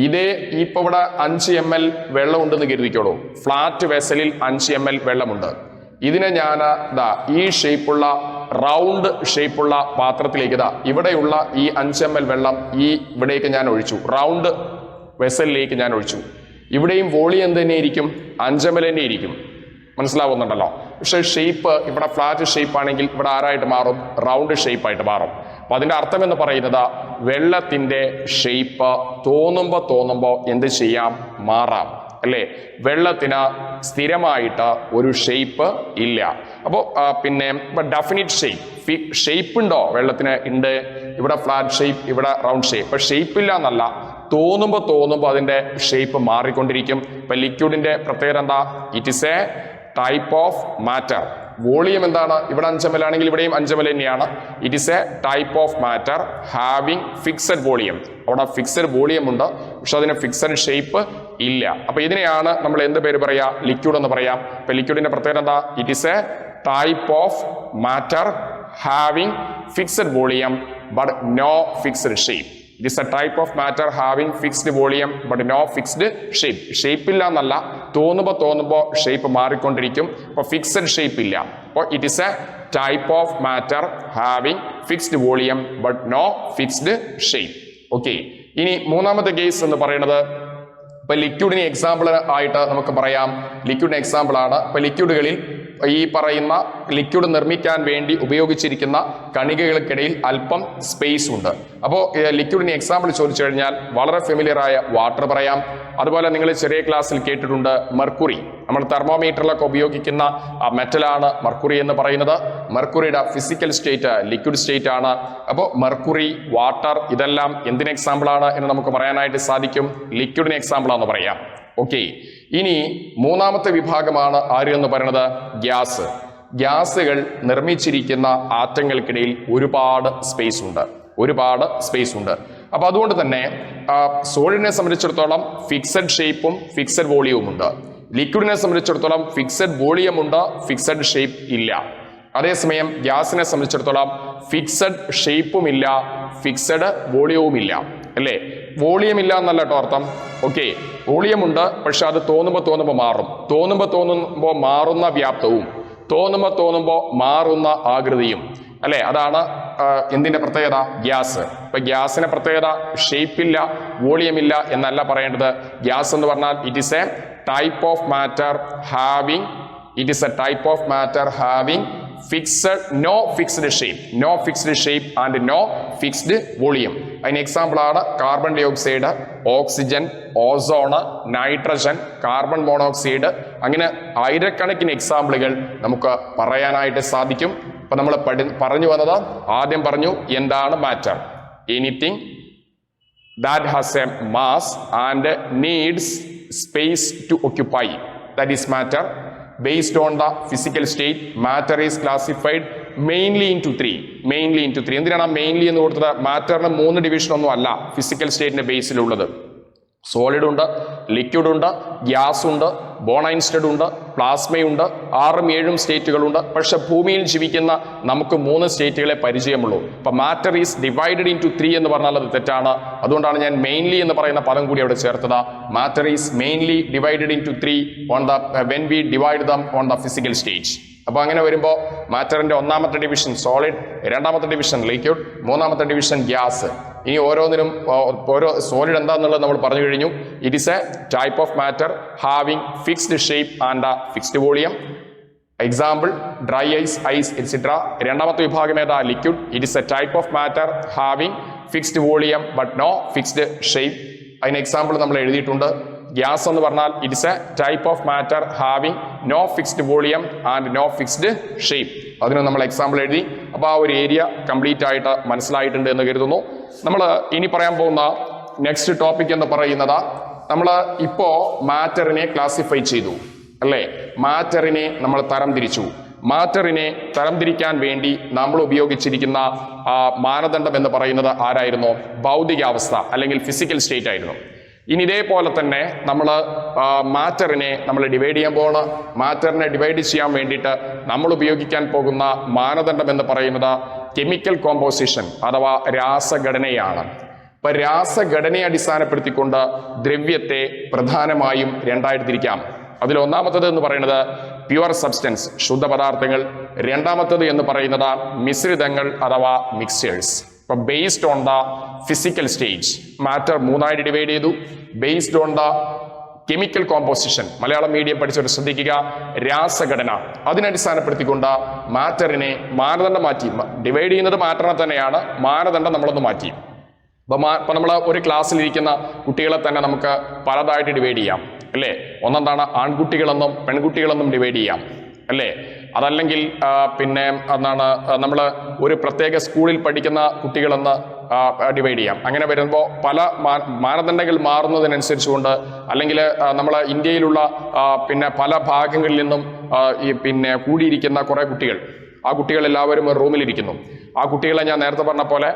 ഇതേ ഇപ്പൊ ഇവിടെ 5 ml വെള്ളം ഉണ്ടെന്ന് കരുതിക്കോളൂ. ഫ്ലാറ്റ് വെസലിൽ 5 ml വെള്ളമുണ്ട്. ഇതിനെ ഞാൻ ഈ ഷേപ്പുള്ള റൗണ്ട് ഷേപ്പുള്ള പാത്രത്തിലേക്ക് ഇവിടെയുള്ള ഈ 5 ml വെള്ളം ഇവിടേക്ക് ഞാൻ ഒഴിച്ചു, റൗണ്ട് വെസലിലേക്ക് ഞാൻ ഒഴിച്ചു. ഇവിടെയും വോളിയം എന്ത് തന്നെയായിരിക്കും? 5 ml തന്നെ ഇരിക്കും. മനസ്സിലാവുന്നുണ്ടല്ലോ? പക്ഷെ ഷേപ്പ് ഇവിടെ ഫ്ലാറ്റ് ഷേപ്പ് ആണെങ്കിൽ ഇവിടെ ആരായിട്ട് മാറും? റൗണ്ട് ഷേപ്പായിട്ട് മാറും. അപ്പൊ അതിന്റെ അർത്ഥം എന്ന് പറയുന്നത് വെള്ളത്തിന്റെ ഷേപ്പ് തോന്നുമ്പോ എന്ത് ചെയ്യാം? മാറാം, അല്ലേ? വെള്ളത്തിന് സ്ഥിരമായിട്ട് ഒരു ഷേപ്പ് ഇല്ല. അപ്പോൾ പിന്നെ ഡെഫിനിറ്റ് ഷേപ്പ് ഉണ്ടോ വെള്ളത്തിന്? ഉണ്ട്. ഇവിടെ ഫ്ലാറ്റ് ഷേപ്പ്, ഇവിടെ റൗണ്ട് ഷേപ്പ്. ഇപ്പൊ ഷേപ്പ് ഇല്ല എന്നല്ല, തോന്നുമ്പോ അതിന്റെ ഷേപ്പ് മാറിക്കൊണ്ടിരിക്കും. ഇപ്പൊ ലിക്വിഡിന്റെ പ്രത്യേകത എന്താ? It is a type of matter. Volume എന്താണ്? ഇവിടെ 5 ml ആണെങ്കിൽ ഇവിടെയും 5 ml തന്നെയാണ്. It is a type of matter having fixed volume. അവിടെ ഫിക്സഡ് വോളിയം ഉണ്ട്, പക്ഷെ അതിന് ഫിക്സഡ് ഷേപ്പ് ഇല്ല. അപ്പൊ ഇതിനെയാണ് നമ്മൾ എന്ത് പേര് പറയാ? ലിക്വിഡ് എന്ന് പറയാം. ഇപ്പൊ ലിക്വിഡിന്റെ പ്രത്യേകത എന്താ? It is a type of matter having fixed volume but no fixed shape. It is a type of matter having fixed volume but no fixed shape. Shape ഇല്ല എന്നല്ല, തോന്നുമ്പോ ഷേപ്പ് മാറിക്കൊണ്ടിരിക്കും. അപ്പൊ ഫിക്സഡ് ഷേപ്പ് ഇല്ല. അപ്പോൾ it is a type of matter having fixed volume but no fixed shape. Okay, ഇനി മൂന്നാമത്തെ case എന്ന് പറയുന്നത്, ഇപ്പൊ ലിക്വിഡിന് എക്സാമ്പിൾ ആയിട്ട് നമുക്ക് പറയാം. ലിക്വിഡിന് എക്സാമ്പിൾ ആണ്. ഇപ്പൊ ലിക്വിഡുകളിൽ ഈ പറയുന്ന ലിക്വിഡ് നിർമ്മിക്കാൻ വേണ്ടി ഉപയോഗിച്ചിരിക്കുന്ന കണികകൾക്കിടയിൽ അല്പം സ്പേസ് ഉണ്ട്. അപ്പോൾ ലിക്വിഡിന് എക്സാമ്പിൾ ചോദിച്ചു കഴിഞ്ഞാൽ വളരെ ഫെമിലിയർ ആയ വാട്ടർ പറയാം. അതുപോലെ നിങ്ങൾ ചെറിയ ക്ലാസ്സിൽ കേട്ടിട്ടുണ്ട് മെർക്കുറി. നമ്മൾ തെർമോമീറ്ററിലൊക്കെ ഉപയോഗിക്കുന്ന മെറ്റലാണ് മെർക്കുറി എന്ന് പറയുന്നത്. മെർക്കുറിയുടെ ഫിസിക്കൽ സ്റ്റേറ്റ് ലിക്വിഡ് സ്റ്റേറ്റ് ആണ്. അപ്പോൾ മെർക്കുറി, വാട്ടർ ഇതെല്ലാം എന്തിന് എക്സാമ്പിൾ ആണ് എന്ന് നമുക്ക് പറയാനായിട്ട് സാധിക്കും? ലിക്വിഡിന് എക്സാമ്പിൾ ആണെന്ന് പറയാം. ഓക്കെ, ഇനി മൂന്നാമത്തെ വിഭാഗമാണ് ആര് എന്ന് പറയുന്നത്? ഗ്യാസ്. ഗ്യാസുകൾ നിർമ്മിച്ചിരിക്കുന്ന ആറ്റങ്ങൾക്കിടയിൽ ഒരുപാട് സ്പേസ് ഉണ്ട്. അപ്പൊ അതുകൊണ്ട് തന്നെ സോളിഡിനെ സംബന്ധിച്ചിടത്തോളം ഫിക്സഡ് ഷേപ്പും ഫിക്സഡ് വോളിയവും ഉണ്ട്. ലിക്വിഡിനെ സംബന്ധിച്ചിടത്തോളം ഫിക്സഡ് വോളിയം ഉണ്ട്, ഫിക്സഡ് ഷേപ്പ് ഇല്ല. അതേസമയം ഗ്യാസിനെ സംബന്ധിച്ചിടത്തോളം ഫിക്സഡ് ഷേപ്പും ഇല്ല, ഫിക്സഡ് വോളിയവും ഇല്ല, അല്ലേ? വോളിയം ഇല്ല എന്നല്ല കേട്ടോ അർത്ഥം. ഓക്കെ, വോളിയം ഉണ്ട്, പക്ഷെ അത് തോന്നുമ്പോ മാറും. തോന്നുമ്പോ മാറുന്ന വ്യാപ്തവും തോന്നുമ്പോ മാറുന്ന ആകൃതിയും, അല്ലെ? അതാണ് എന്തിന്റെ പ്രത്യേകത? ഗ്യാസ്. ഇപ്പൊ ഗ്യാസിന്റെ പ്രത്യേകത ഷേപ്പില്ല, വോളിയം ഇല്ല എന്നല്ല പറയേണ്ടത്. ഗ്യാസ് എന്ന് പറഞ്ഞാൽ it is a type of matter having no fixed shape and no fixed volume. അതിന് എക്സാമ്പിൾ ആണ് carbon dioxide, oxygen, ozone, nitrogen, carbon monoxide. അങ്ങനെ ആയിരക്കണക്കിന് എക്സാമ്പിളുകൾ നമുക്ക് പറയാനായിട്ട് സാധിക്കും. ഇപ്പൊ നമ്മൾ പറഞ്ഞു വന്നത്, ആദ്യം പറഞ്ഞു എന്താണ് matter? Anything that has a mass and needs space to occupy, that is matter. Based on the physical state, matter is classified mainly into three. എന്തിനാണ് മെയിൻലി എന്ന് കൊടുത്തത്? മാറ്ററിന് 3 ഡിവിഷൻ ഒന്നും അല്ല ഫിസിക്കൽ സ്റ്റേറ്റിന്റെ ബേസിലുള്ളത്. സോളിഡ് ഉണ്ട്, ലിക്വിഡ് ഉണ്ട്, ഗ്യാസ് ഉണ്ട്, ബോണൈൻസ്റ്റഡ് ഉണ്ട്, പ്ലാസ്മയുണ്ട്, 6ഉം 7ഉം സ്റ്റേറ്റുകളുണ്ട്. പക്ഷെ ഭൂമിയിൽ ജീവിക്കുന്ന നമുക്ക് 3 സ്റ്റേറ്റുകളെ പരിചയമുള്ളൂ. അപ്പൊ matter is divided into 3 എന്ന് പറഞ്ഞാൽ അത് തെറ്റാണ്. അതുകൊണ്ടാണ് ഞാൻ മെയിൻലി എന്ന് പറയുന്ന പദം കൂടി അവിടെ ചേർത്തത്. Matter is mainly divided into 3 on the when we divide them on the physical stage. അപ്പോൾ അങ്ങനെ വരുമ്പോൾ മാറ്ററിന്റെ 1ാമത്തെ ഡിവിഷൻ സോളിഡ്, 2ാമത്തെ ഡിവിഷൻ ലിക്വിഡ്, 3ാമത്തെ ഡിവിഷൻ ഗ്യാസ്. ഇനി ഓരോന്നിനും ഓരോ സോളിഡ് എന്താണെന്നുള്ളത് നമ്മൾ പറഞ്ഞു കഴിഞ്ഞു. It is a type of matter having fixed shape and fixed volume. Example dry ice etcetera. 2ാമത്തെ വിഭാഗം ഏതാ? Liquid. It is a type of matter having fixed volume but no fixed shape. അതിന് example നമ്മൾ എഴുതിയിട്ടുണ്ട്. Gas എന്ന് പറഞ്ഞാൽ it's a type of matter having no fixed volume and no fixed shape. അതിന് നമ്മൾ എക്സാമ്പിൾ എഴുതി. അപ്പോൾ ആ ഒരു ഏരിയ കംപ്ലീറ്റ് ആയിട്ട് മനസ്സിലായിട്ടുണ്ട് എന്ന് കരുതുന്നു. നമ്മൾ ഇനി പറയാൻ പോകുന്ന നെക്സ്റ്റ് ടോപ്പിക് എന്ന് പറയുന്നത്, നമ്മൾ ഇപ്പോൾ മാറ്ററിനെ ക്ലാസിഫൈ ചെയ്തു അല്ലേ? മാറ്ററിനെ നമ്മൾ തരംതിരിച്ചു. മാറ്ററിനെ തരംതിരിക്കാൻ വേണ്ടി നമ്മൾ ഉപയോഗിച്ചിരിക്കുന്ന മാനദണ്ഡം എന്ന് പറയുന്നത് ആരായിരുന്നു? ഭൗതികാവസ്ഥ അല്ലെങ്കിൽ ഫിസിക്കൽ സ്റ്റേറ്റ് ആയിരുന്നു. ഇനി ഇതേപോലെ തന്നെ നമ്മൾ മാറ്ററിനെ നമ്മൾ ഡിവൈഡ് ചെയ്യാൻ പോകണം. മാറ്ററിനെ ഡിവൈഡ് ചെയ്യാൻ വേണ്ടിയിട്ട് നമ്മൾ ഉപയോഗിക്കാൻ പോകുന്ന മാനദണ്ഡം എന്ന് പറയുന്നത് കെമിക്കൽ കോമ്പോസിഷൻ അഥവാ രാസഘടനയാണ്. അപ്പൊ രാസഘടനയെ അടിസ്ഥാനപ്പെടുത്തിക്കൊണ്ട് ദ്രവ്യത്തെ പ്രധാനമായും 2ആയിട്ട് തിരിക്കാം. അതിൽ 1ാമത്തത് എന്ന് പറയുന്നത് പ്യുവർ സബ്സ്റ്റൻസ്, ശുദ്ധപദാർത്ഥങ്ങൾ. 2ാമത്തത് എന്ന് പറയുന്നത് മിശ്രിതങ്ങൾ അഥവാ മിക്സ്ചേഴ്സ്. ഇപ്പൊ based on the physical stage matter 3ആയിട്ട് ഡിവൈഡ് ചെയ്തു. Based on the chemical composition, Malayalam medium പഠിച്ചവർ ശ്രദ്ധിക്കുക, രാസഘടന, അതിനടിസ്ഥാനപ്പെടുത്തിക്കൊണ്ട് മാറ്ററിനെ മാനദണ്ഡം മാറ്റി. ഡിവൈഡ് ചെയ്യുന്നത് മാറ്ററിനെ തന്നെയാണ്, മാനദണ്ഡം നമ്മളൊന്ന് മാറ്റി. അപ്പൊ നമ്മൾ ഒരു ക്ലാസ്സിലിരിക്കുന്ന കുട്ടികളെ തന്നെ നമുക്ക് പലതായിട്ട് ഡിവൈഡ് ചെയ്യാം അല്ലേ? ഒന്നെന്താണ്? ആൺകുട്ടികളെന്നും പെൺകുട്ടികളെന്നും ഡിവൈഡ് ചെയ്യാം അല്ലേ? അതല്ലെങ്കിൽ പിന്നെ എന്താണ് നമ്മൾ ഒരു പ്രത്യേക സ്കൂളിൽ പഠിക്കുന്ന കുട്ടികളെന്ന് ഡിവൈഡ് ചെയ്യാം. അങ്ങനെ വരുമ്പോൾ പല മാനദണ്ഡങ്ങൾ മാറുന്നതിനനുസരിച്ചുകൊണ്ട്, അല്ലെങ്കിൽ നമ്മൾ ഇന്ത്യയിലുള്ള പിന്നെ പല ഭാഗങ്ങളിൽ നിന്നും പിന്നെ കൂടിയിരിക്കുന്ന കുറേ കുട്ടികൾ, ആ കുട്ടികളെല്ലാവരും ഒരു റൂമിലിരിക്കുന്നു. ആ കുട്ടികളെ ഞാൻ നേരത്തെ പറഞ്ഞ പോലെ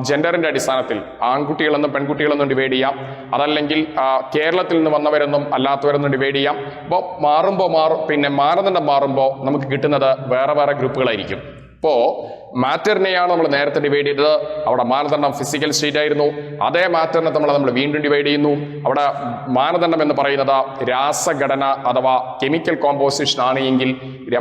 ജെൻഡറിന്റെ അടിസ്ഥാനത്തിൽ ആൺകുട്ടികളെന്നും പെൺകുട്ടികളെന്നും ഡിവൈഡ് ചെയ്യാം. അതല്ലെങ്കിൽ കേരളത്തിൽ നിന്ന് വന്നവരെന്നും അല്ലാത്തവരെന്നും ഡിവൈഡ് ചെയ്യാം. അപ്പോൾ പിന്നെ മാനദണ്ഡം മാറുമ്പോൾ നമുക്ക് കിട്ടുന്നത് വേറെ വേറെ ഗ്രൂപ്പുകളായിരിക്കും. ഇപ്പോൾ മാറ്ററിനെയാണ് നമ്മൾ നേരത്തെ ഡിവൈഡ് ചെയ്തത്. അവിടെ മാനദണ്ഡം ഫിസിക്കൽ സ്റ്റേറ്റ് ആയിരുന്നു. അതേ മാറ്ററിനെ നമ്മൾ വീണ്ടും ഡിവൈഡ് ചെയ്യുന്നു. അവിടെ മാനദണ്ഡം എന്ന് പറയുന്നത് രാസഘടന അഥവാ കെമിക്കൽ കോമ്പോസിഷൻ ആണ് എങ്കിൽ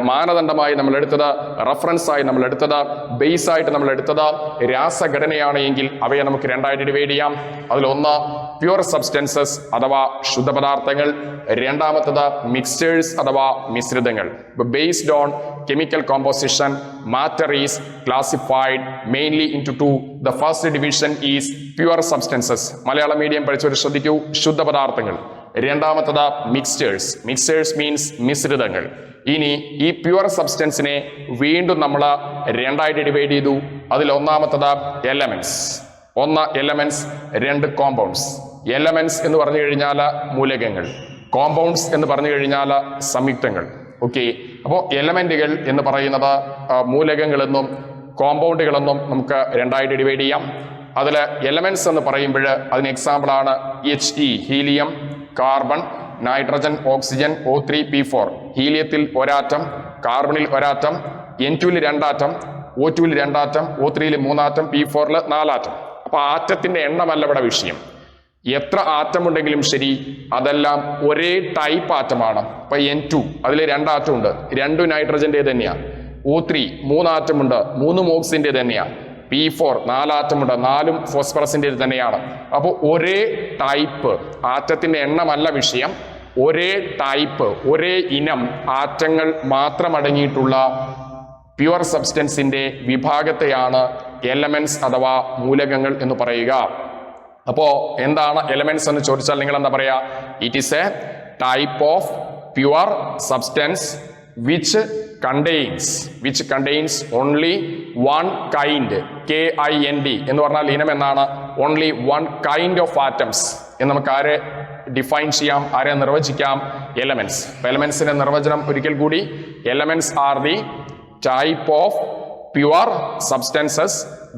മാനദണ്ഡമായി നമ്മൾ എടുത്തത്, റെഫറൻസ് ആയി നമ്മൾ എടുത്തത്, ബേസ് ആയിട്ട് നമ്മൾ എടുത്തത് രാസഘടനയാണ് എങ്കിൽ അവയെ നമുക്ക് 2ആയിട്ട് ഡിവൈഡ് ചെയ്യാം. അതിലൊന്ന് പ്യുവർ സബ്സ്റ്റൻസസ് അഥവാ ശുദ്ധപദാർത്ഥങ്ങൾ, 2ാമത്തത് മിക്സ്ചേഴ്സ് അഥവാ മിശ്രിതങ്ങൾ. Based on chemical composition, matter is classified mainly into 2. The first division is pure substances. Malayalam medium പഠിച്ചവർ ശ്രദ്ധിക്കൂ, ശുദ്ധപദാർത്ഥങ്ങൾ. 2ാമത്തത് മിക്സ്ചേഴ്സ് മീൻസ് മിശ്രിതങ്ങൾ. ഇനി ഈ പ്യുവർ സബ്സ്റ്റൻസിനെ വീണ്ടും നമ്മൾ 2ആയിട്ട് ഡിവൈഡ് ചെയ്തു. അതിൽ 1ാമത്തത് എലമെന്റ്സ്. 2 കോമ്പൗണ്ട്സ്. എലമെന്റ്സ് എന്ന് പറഞ്ഞു കഴിഞ്ഞാൽ മൂലകങ്ങൾ, കോമ്പൗണ്ട്സ് എന്ന് പറഞ്ഞു കഴിഞ്ഞാൽ സംയുക്തങ്ങൾ. ഓക്കെ, അപ്പോൾ എലമെന്റുകൾ എന്ന് പറയുന്നത് മൂലകങ്ങളെന്നും കോമ്പൗണ്ടുകളെന്നും നമുക്ക് 2ആയിട്ട് ഡിവൈഡ് ചെയ്യാം. അതിൽ എലമെന്റ്സ് എന്ന് പറയുമ്പോൾ അതിന് എക്സാമ്പിളാണ് He, helium, carbon, nitrogen, oxygen, O3, P4. ഹീലിയത്തിൽ ഒരാറ്റം, കാർബണിൽ ഒരാറ്റം, N2ൽ 2 ആറ്റം, O2ൽ 2 ആറ്റം, O3ൽ 3 ആറ്റം, P4ൽ 4 ആറ്റം. അപ്പൊ ആറ്റത്തിന്റെ എണ്ണമല്ല ഇവിടെ വിഷയം. എത്ര ആറ്റം ഉണ്ടെങ്കിലും ശരി, അതെല്ലാം ഒരേ ടൈപ്പ് ആറ്റമാണ്. ഇപ്പൊ N2 അതിൽ 2 ആറ്റം ഉണ്ട്, 2 നൈട്രജന്റെ തന്നെയാണ്. O3 3 ആറ്റമുണ്ട്, 3 ഓക്സിജന്റെ തന്നെയാണ്. P4 4 ആറ്റമുണ്ട്, 4 ഫോസ്ഫറസിന്റെ തന്നെയാണ്. അപ്പോൾ ഒരേ ടൈപ്പ് ആറ്റത്തിന്റെ എണ്ണമല്ല വിഷയം, ഒരേ ടൈപ്പ് ഒരേ ഇനം ആറ്റങ്ങൾ മാത്രം അടങ്ങിയിട്ടുള്ള പ്യുവർ സബ്സ്റ്റൻസിന്റെ വിഭാഗത്തെയാണ് എലമെന്റ്സ് അഥവാ മൂലകങ്ങൾ എന്ന് പറയുക. അപ്പോ എന്താണ് എലമെന്റ്സ് എന്ന് ചോദിച്ചാൽ നിങ്ങൾ എന്താ പറയാ? It is a type of pure substance which contains only one kind, KIND എന്ന് പറഞ്ഞാൽ ഇനം എന്നാണ്. Only one kind of atoms എന്ന് നമുക്ക് ആരെ ഡിഫൈൻ ചെയ്യാം, ആരെ നിർവചിക്കാം? എലമെന്റ്സ്. എലമെന്റ്സിന്റെ നിർവചനം ഒരിക്കൽ കൂടി, elements are the type of pure substances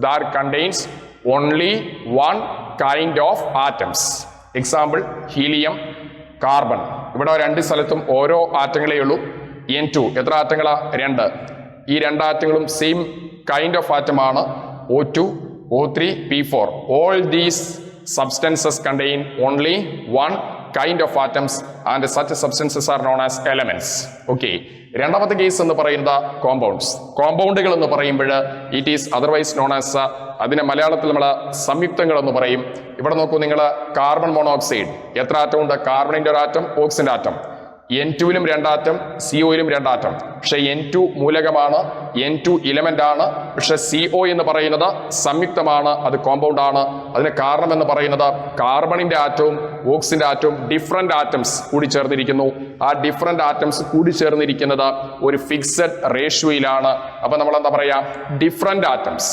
that contains only one kind of atoms. Example, helium, carbon. ഇവിടെ രണ്ട് സ്ഥലത്തും ഓരോ ആറ്റങ്ങളേ ഉള്ളൂ. N2 എത്ര ആറ്റങ്ങളാ? 2. ഈ രണ്ട് ആറ്റങ്ങളും സെയിം കൈൻഡ് ഓഫ് ആറ്റമാണ്. O2, O3, P4. All these substances contain only one kind of atoms and such substances are known as elements. Okay. രണ്ടാമത്തെ കേസ് എന്ന് പറയുന്നത് കോമ്പൗണ്ട്സ്. കോമ്പൗണ്ടുകൾ എന്ന് പറയുമ്പോൾ it is otherwise known as, അതിനെ മലയാളത്തിൽ നമ്മൾ സംയുക്തങ്ങൾ എന്ന് പറയും. ഇവിടെ നോക്കൂ നിങ്ങൾ, കാർബൺ മോണോക്സൈഡ് എത്ര ആറ്റം ഉണ്ട്? കാർബണിന്റെ ഒരു ആറ്റം, ഓക്സിജന്റെ ആറ്റം. N2-ലും 2 ആറ്റം, CO-യിലും 2 ആറ്റം. പക്ഷെ N2 മൂലകമാണ്, N2 ഇലമെന്റ് ആണ്. പക്ഷെ CO എന്ന് പറയുന്നത് സംയുക്തമാണ്, അത് കോമ്പൗണ്ട് ആണ്. അതിന് കാരണം എന്ന് പറയുന്നത് കാർബണിന്റെ ആറ്റവും ഓക്സിജന്റെ ആറ്റവും ഡിഫറെന്റ് ആറ്റംസ് കൂടി ചേർന്നിരിക്കുന്നു. ആ ഡിഫറെന്റ് ആറ്റംസ് കൂടി ചേർന്നിരിക്കുന്നത് ഒരു ഫിക്സഡ് റേഷ്യോയിലാണ്. അപ്പൊ നമ്മൾ എന്താ പറയാ? ഡിഫറെന്റ് ആറ്റംസ്,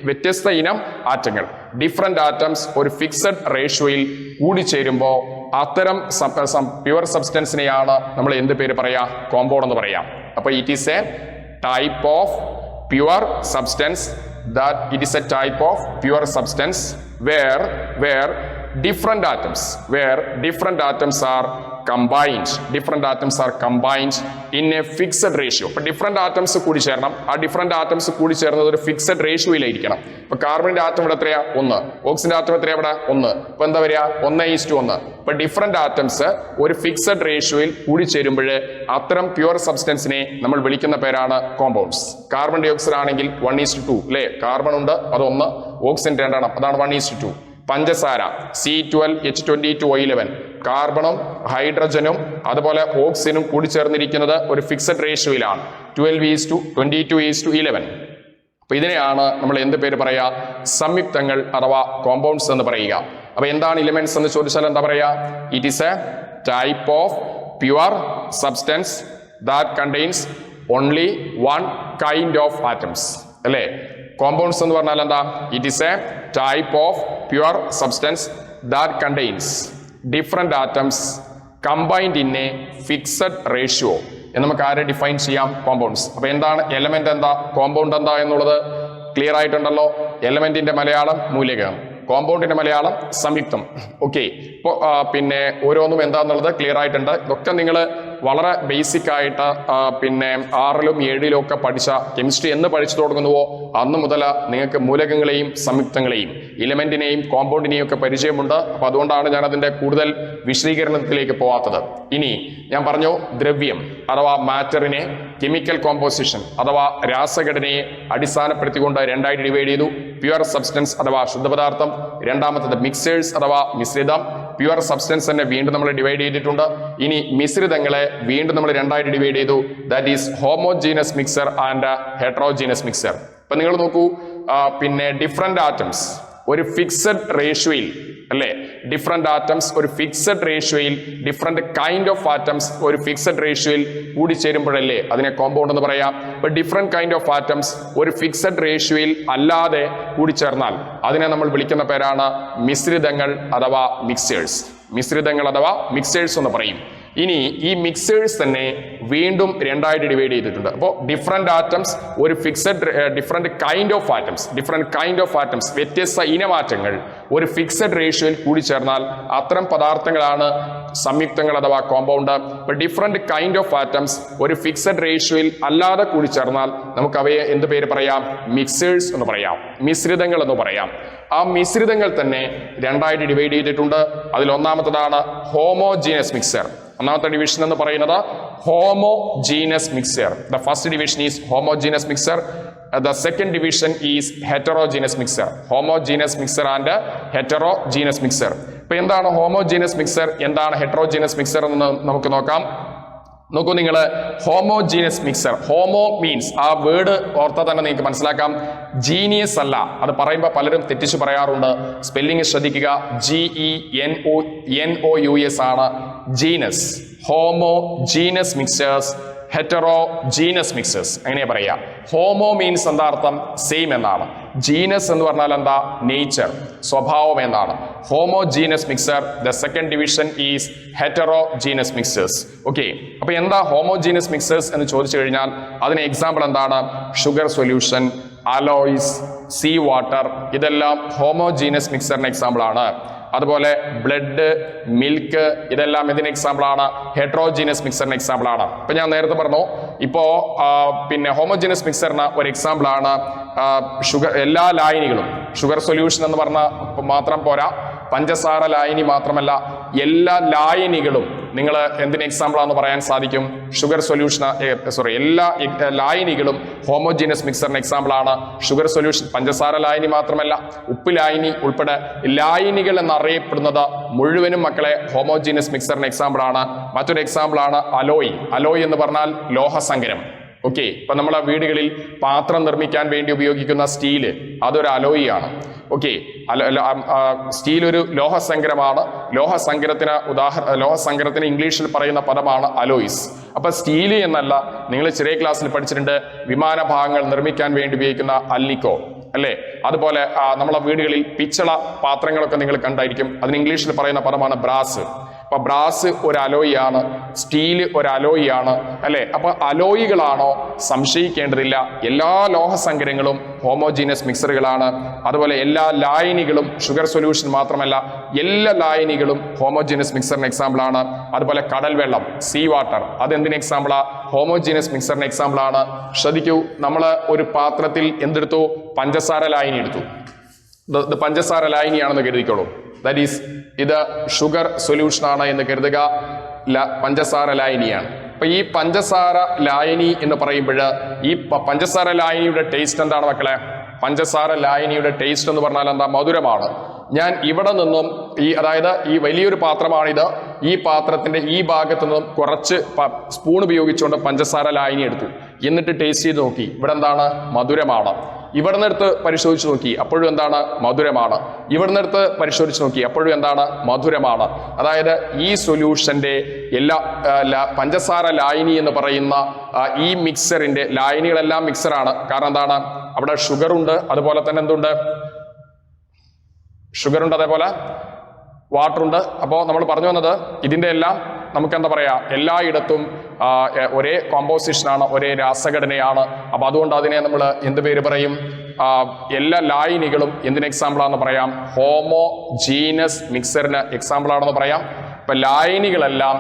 വ്യത്യസ്ത ഇനം ആറ്റങ്ങൾ, ഡിഫറെന്റ് ആറ്റംസ് ഒരു ഫിക്സഡ് റേഷ്യോയിൽ കൂടിച്ചേരുമ്പോൾ അത്തരം പ്യുവർ സബ്സ്റ്റൻസിനെയാണ് നമ്മൾ എന്ത് പേര് പറയാ? കോമ്പൗണ്ട് എന്ന് പറയാം. അപ്പൊ it is a type of pure substance, that it is a type of pure substance where different atoms are combined in a fixed ratio. ഇപ്പൊ ഡിഫറെന്റ് ആറ്റംസ് കൂടി ചേരണം. ആ ഡിഫറെന്റ് ആറ്റംസ് കൂടി ചേർന്നത് ഒരു ഫിക്സഡ് റേഷ്യോയിലായിരിക്കണം. ഇപ്പൊ കാർബണിന്റെ ആറ്റം ഇവിടെ എത്രയാ? 1. ഓക്സിജന്റെ ആറ്റം എത്രയാ ഇവിടെ? 1. ഇപ്പൊ എന്താ വരിക? 1:1. ഇപ്പൊ ഡിഫറെന്റ് ആറ്റംസ് ഒരു ഫിക്സഡ് റേഷ്യോയിൽ കൂടി ചേരുമ്പോൾ അത്തരം പ്യുവർ സബ്സ്റ്റൻസിനെ നമ്മൾ വിളിക്കുന്ന പേരാണ് കോമ്പൗണ്ട്സ്. കാർബൺ ഡൈ ഓക്സൈഡ് ആണെങ്കിൽ 1:2 അല്ലെ? കാർബൺ ഉണ്ട്, അത് 1, ഓക്സിജൻ 2, അതാണ് 1:2. പഞ്ചസാര C12H22O11, കാർബണും ഹൈഡ്രജനും അതുപോലെ ഓക്സിജനും കൂടി ചേർന്നിരിക്കുന്നത് ഒരു ഫിക്സഡ് റേഷ്യോയിലാണ്, 12:22:11. അപ്പൊ ഇതിനെയാണ് നമ്മൾ എന്ത് പേര് പറയാ? സംയുക്തങ്ങൾ അഥവാ കോമ്പൗണ്ട്സ് എന്ന് പറയുക. അപ്പൊ എന്താണ് എലിമെന്റ്സ് എന്ന് ചോദിച്ചാൽ എന്താ പറയാ? It is a type of pure substance that contains only one kind of atoms അല്ലേ? കോമ്പൗണ്ട്സ് എന്ന് പറഞ്ഞാൽ എന്താ? It is a type of pure substance that contains different atoms combined in A fixed ratio എന്ന് നമുക്ക് ആരെ define ചെയ്യാം? Compounds. അപ്പൊ എന്താണ് എലമെന്റ്, എന്താ കോമ്പൗണ്ട് എന്താ എന്നുള്ളത് ക്ലിയർ ആയിട്ടുണ്ടല്ലോ. എലമെന്റിന്റെ മലയാളം മൂലകം, കോമ്പൗണ്ടിന്റെ മലയാളം സംയുക്തം. ഓക്കെ. ഇപ്പോൾ പിന്നെ ഓരോന്നും എന്താന്നുള്ളത് ക്ലിയർ ആയിട്ടുണ്ട്. ഇതൊക്കെ നിങ്ങൾ വളരെ ബേസിക് ആയിട്ട് പിന്നെ 6-ലും 7-ലും ഒക്കെ പഠിച്ച കെമിസ്ട്രി എന്ന് പഠിച്ചു തുടങ്ങുന്നുവോ അന്ന് മുതൽ നിങ്ങൾക്ക് മൂലകങ്ങളെയും സംയുക്തങ്ങളെയും ഇലമെന്റിനെയും കോമ്പൗണ്ടിനെയും ഒക്കെ പരിചയമുണ്ട്. അപ്പൊ അതുകൊണ്ടാണ് ഞാൻ അതിന്റെ കൂടുതൽ വിശദീകരണത്തിലേക്ക് പോവാത്തത്. ഇനി ഞാൻ പറഞ്ഞു, ദ്രവ്യം അഥവാ മാറ്ററിനെ കെമിക്കൽ കോമ്പോസിഷൻ അഥവാ രാസഘടനയെ അടിസ്ഥാനപ്പെടുത്തിക്കൊണ്ട് 2ആയിട്ട് ഡിവൈഡ് ചെയ്തു. പ്യുവർ സബ്സ്റ്റൻസ് അഥവാ ശുദ്ധപദാർത്ഥം, രണ്ടാമത്തത് മിക്സേഴ്സ് അഥവാ മിശ്രിതം. പ്യുവർ സബ്സ്റ്റൻസ് തന്നെ വീണ്ടും നമ്മൾ ഡിവൈഡ് ചെയ്തിട്ടുണ്ട്. ഇനി മിശ്രിതങ്ങളെ വീണ്ടും നമ്മൾ 2ആയിട്ട് ഡിവൈഡ് ചെയ്തു. That is homogeneous mixture and heterogeneous mixture. അപ്പൊ നിങ്ങൾ നോക്കൂ, പിന്നെ ഡിഫറെന്റ് ആറ്റംസ് ഒരു ഫിക്സഡ് റേഷ്യോയിൽ അല്ലേ? ഡിഫറെന്റ് ആറ്റംസ് ഒരു ഫിക്സഡ് റേഷ്യോയിൽ, ഡിഫറെന്റ് കൈൻഡ് ഓഫ് ആറ്റംസ് ഒരു ഫിക്സഡ് റേഷ്യോയിൽ കൂടിച്ചേരുമ്പോഴല്ലേ അതിനെ കോമ്പൗണ്ട് എന്ന് പറയാം. ഇപ്പൊ ഡിഫറെന്റ് കൈൻഡ് ഓഫ് ആറ്റംസ് ഒരു ഫിക്സഡ് റേഷ്യോയിൽ അല്ലാതെ കൂടിച്ചേർന്നാൽ അതിനെ നമ്മൾ വിളിക്കുന്ന പേരാണ് മിശ്രിതങ്ങൾ അഥവാ മിക്സേഴ്സ്. മിശ്രിതങ്ങൾ അഥവാ മിക്സേഴ്സ് എന്ന് പറയും. ഇനി ഈ മിക്സേഴ്സ് തന്നെ വീണ്ടും 2ആയിട്ട് ഡിവൈഡ് ചെയ്തിട്ടുണ്ട്. അപ്പോൾ ഡിഫറെന്റ് ആറ്റംസ് ഒരു ഡിഫറെന്റ് കൈൻഡ് ഓഫ് ആറ്റംസ് വ്യത്യസ്ത ഇനമാറ്റങ്ങൾ ഒരു ഫിക്സഡ് റേഷ്യോയിൽ കൂടി ചേർന്നാൽ അത്തരം പദാർത്ഥങ്ങളാണ് സംയുക്തങ്ങൾ അഥവാ കോമ്പൗണ്ട്. ഇപ്പൊ ഡിഫറെന്റ് കൈൻഡ് ഓഫ് ആറ്റംസ് ഒരു ഫിക്സഡ് റേഷ്യോയിൽ അല്ലാതെ കൂടി ചേർന്നാൽ നമുക്ക് അവയെ എന്ത് പേര് പറയാം? മിക്സേഴ്സ് എന്ന് പറയാം, മിശ്രിതങ്ങൾ എന്ന് പറയാം. ആ മിശ്രിതങ്ങൾ തന്നെ 2ആയിട്ട് ഡിവൈഡ് ചെയ്തിട്ടുണ്ട്. അതിൽ ഒന്നാമത്തതാണ് ഹോമോജീനസ് മിക്സർ. ഒന്നാമത്തെ ഡിവിഷൻ എന്ന് പറയുന്നത് homogeneous mixer. The first division is homogeneous mixer. The second division is heterogeneous mixer. Homogeneous mixer and heterogeneous mixer. ഇപ്പൊ എന്താണ് ഹോമോജീനസ് മിക്സർ, എന്താണ് ഹെറ്ററോജീനസ് മിക്സർ എന്ന് നമുക്ക് നോക്കാം. നോക്കൂ നിങ്ങൾ, ഹോമോജീനസ് മിക്സർ, ഹോമോ മീൻസ് ആ വേർഡ് ഓർത്താൽ തന്നെ നിങ്ങൾക്ക് മനസ്സിലാക്കാം, ജീനിയസ് അല്ല. അത് പറയുമ്പോൾ പലരും തെറ്റിച്ച് പറയാറുണ്ട്. സ്പെല്ലിംഗ് ശ്രദ്ധിക്കുക, GENOUS ആണ് genus. Homogeneous mixers heterogeneous mixers. എങ്ങനെയാ പറയാ? ഹോമോ മീൻസ് എന്താ അർത്ഥം? സെയിം എന്നാണ്. ജീനസ് എന്ന് പറഞ്ഞാൽ എന്താ? നേച്ചർ, സ്വഭാവം എന്നാണ്. Homogeneous mixer, the second division is heterogeneous mixers. Okay, അപ്പൊ എന്താ ഹോമോജീനസ് മിക്സേഴ്സ് എന്ന് ചോദിച്ചു കഴിഞ്ഞാൽ അതിന് എക്സാമ്പിൾ എന്താണ്? Sugar solution, alloys, sea water, ഇതെല്ലാം ഹോമോജീനസ് മിക്സറിന് എക്സാമ്പിൾ ആണ്. അതുപോലെ ബ്ലഡ്, മിൽക്ക്, ഇതെല്ലാം ഇതിന് എക്സാമ്പിൾ ആണ്. ഹെറ്ററോജീനസ് മിക്സറിന് എക്സാമ്പിൾ ആണ്. ഇപ്പൊ ഞാൻ നേരത്തെ പറഞ്ഞു, ഇപ്പോ പിന്നെ ഹോമോജീനസ് മിക്സറിന് ഒരു എക്സാമ്പിൾ ആണ് ഷുഗർ. എല്ലാ ലായനികളും, ഷുഗർ സൊല്യൂഷൻ എന്ന് പറഞ്ഞ മാത്രം പോരാ, പഞ്ചസാര ലായനി മാത്രമല്ല, എല്ലാ ലായനികളും നിങ്ങൾ എന്തിന് എക്സാമ്പിൾ ആണെന്ന് പറയാൻ സാധിക്കും? ഷുഗർ സൊല്യൂഷൻ, എല്ലാ ലായനികളും ഹോമോജീനസ് മിക്സറിന് എക്സാമ്പിൾ ആണ്. ഷുഗർ സൊല്യൂഷൻ, പഞ്ചസാര ലായനി മാത്രമല്ല, ഉപ്പ് ലായനി ഉൾപ്പെടെ ലായനികൾ എന്നറിയപ്പെടുന്നത് മുഴുവനും മക്കളെ ഹോമോജീനസ് മിക്സറിന് എക്സാമ്പിൾ ആണ്. മറ്റൊരു എക്സാമ്പിൾ ആണ് അലോയ്. അലോയ് എന്ന് പറഞ്ഞാൽ ലോഹസങ്കരം. ഓക്കെ, ഇപ്പൊ നമ്മുടെ വീടുകളിൽ പാത്രം നിർമ്മിക്കാൻ വേണ്ടി ഉപയോഗിക്കുന്ന സ്റ്റീല്, അതൊരു അലോയി ആണ്. ഓക്കെ, സ്റ്റീൽ ഒരു ലോഹസങ്കരമാണ്. ലോഹസങ്കരത്തിന് ഇംഗ്ലീഷിൽ പറയുന്ന പദമാണ് അലോയ്സ്. അപ്പൊ സ്റ്റീല് എന്നല്ല, നിങ്ങൾ ചെറിയ ക്ലാസ്സിൽ പഠിച്ചിട്ടുണ്ട് വിമാന ഭാഗങ്ങൾ നിർമ്മിക്കാൻ വേണ്ടി ഉപയോഗിക്കുന്ന അല്ലിക്കോ അല്ലേ? അതുപോലെ നമ്മളെ വീടുകളിൽ പിച്ചള പാത്രങ്ങളൊക്കെ നിങ്ങൾ കണ്ടായിരിക്കും. അതിന് ഇംഗ്ലീഷിൽ പറയുന്ന പദമാണ് ബ്രാസ്. അപ്പൊ ബ്രാസ് ഒരു അലോയിയാണ്, സ്റ്റീല് ഒരു അലോയിയാണ് അല്ലെ? അപ്പൊ അലോയികളാണോ? സംശയിക്കേണ്ടതില്ല. എല്ലാ ലോഹസങ്കരങ്ങളും ഹോമോജീനസ് മിക്സറുകളാണ്. അതുപോലെ എല്ലാ ലായനികളും, ഷുഗർ സൊല്യൂഷൻ മാത്രമല്ല, എല്ലാ ലായനികളും ഹോമോജീനസ് മിക്സറിന് എക്സാമ്പിൾ ആണ്. അതുപോലെ കടൽ വെള്ളം, സീ വാട്ടർ, അതെന്തിന് എക്സാമ്പിളാ? ഹോമോജീനസ് മിക്സറിന് എക്സാമ്പിൾ ആണ്. ശ്രദ്ധിക്കൂ, നമ്മൾ ഒരു പാത്രത്തിൽ എന്തെടുത്തു? പഞ്ചസാര ലായനി എടുത്തു. പഞ്ചസാര ലായനിയാണെന്ന് കരുതിക്കോളൂ. ദാറ്റ് ഈസ്, ഇത് ഷുഗർ സൊല്യൂഷൻ ആണ് എന്ന് കരുതുക. പഞ്ചസാര ലായനിയാണ്. അപ്പൊ ഈ പഞ്ചസാര ലായനി എന്ന് പറയുമ്പോൾ ഈ പഞ്ചസാര ലായനിയുടെ ടേസ്റ്റ് എന്താണ് മക്കളെ? പഞ്ചസാര ലായനിയുടെ ടേസ്റ്റ് എന്ന് പറഞ്ഞാൽ എന്താ? മധുരമാണ്. ഞാൻ ഇവിടെ നിന്നും അതായത് ഈ വലിയൊരു പാത്രമാണിത്, ഈ പാത്രത്തിന്റെ ഈ ഭാഗത്തു നിന്നും കുറച്ച് സ്പൂൺ ഉപയോഗിച്ചുകൊണ്ട് പഞ്ചസാര ലായനി എടുത്തു. എന്നിട്ട് ടേസ്റ്റ് ചെയ്ത് നോക്കി, ഇവിടെ എന്താണ്? മധുരമാണ്. ഇവിടെ നിന്നെടുത്ത് പരിശോധിച്ച് നോക്കി, അപ്പോഴും എന്താണ്? മധുരമാണ്. ഇവിടെ നിന്നെടുത്ത് പരിശോധിച്ച് നോക്കി, അപ്പോഴും എന്താണ്? മധുരമാണ്. അതായത് ഈ സൊല്യൂഷന്റെ എല്ലാ പഞ്ചസാര ലായനി എന്ന് പറയുന്ന ഈ മിക്സറിന്റെ ലായനികളെല്ലാം മിക്സറാണ്. കാരണം എന്താണ്? അവിടെ ഷുഗർ ഉണ്ട്, അതുപോലെ തന്നെ എന്തുണ്ട്? ഷുഗർ ഉണ്ട്, അതേപോലെ വാട്ടർ ഉണ്ട്. അപ്പോൾ നമ്മൾ പറഞ്ഞു വന്നത് ഇതിന്റെ എല്ലാം നമുക്ക് എന്താ പറയാ, എല്ലായിടത്തും ഒരേ കോമ്പോസിഷനാണ്, ഒരേ രാസഘടനയാണ്. അപ്പൊ അതുകൊണ്ട് അതിനെ നമ്മൾ എന്ത് പേര് പറയും? എല്ലാ ലായനികളും എന്തിന് എക്സാമ്പിളാണെന്ന് പറയാം? ഹോമോജീനസ് മിക്സറിന് എക്സാമ്പിൾ ആണെന്ന് പറയാം. ഇപ്പൊ ലായനികളെല്ലാം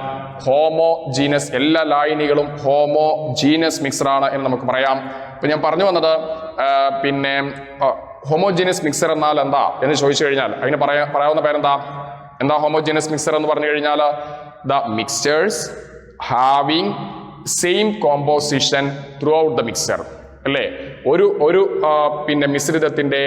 ഹോമോജീനസ്, എല്ലാ ലായനികളും ഹോമോജീനസ് മിക്സറാണ് എന്ന് നമുക്ക് പറയാം. ഇപ്പൊ ഞാൻ പറഞ്ഞു വന്നത് പിന്നെ ഹോമോജീനസ് മിക്സർ എന്നാൽ എന്താ എന്ന് ചോദിച്ചു കഴിഞ്ഞാൽ അതിന് പറയാവുന്ന പേരെന്താ? എന്താ ഹോമോജീനസ് മിക്സർ എന്ന് പറഞ്ഞു കഴിഞ്ഞാൽ? The mixtures having same composition through the mixer അല്ലേ? ഒരു പിന്നെ മിശ്രിതത്തിന്റെ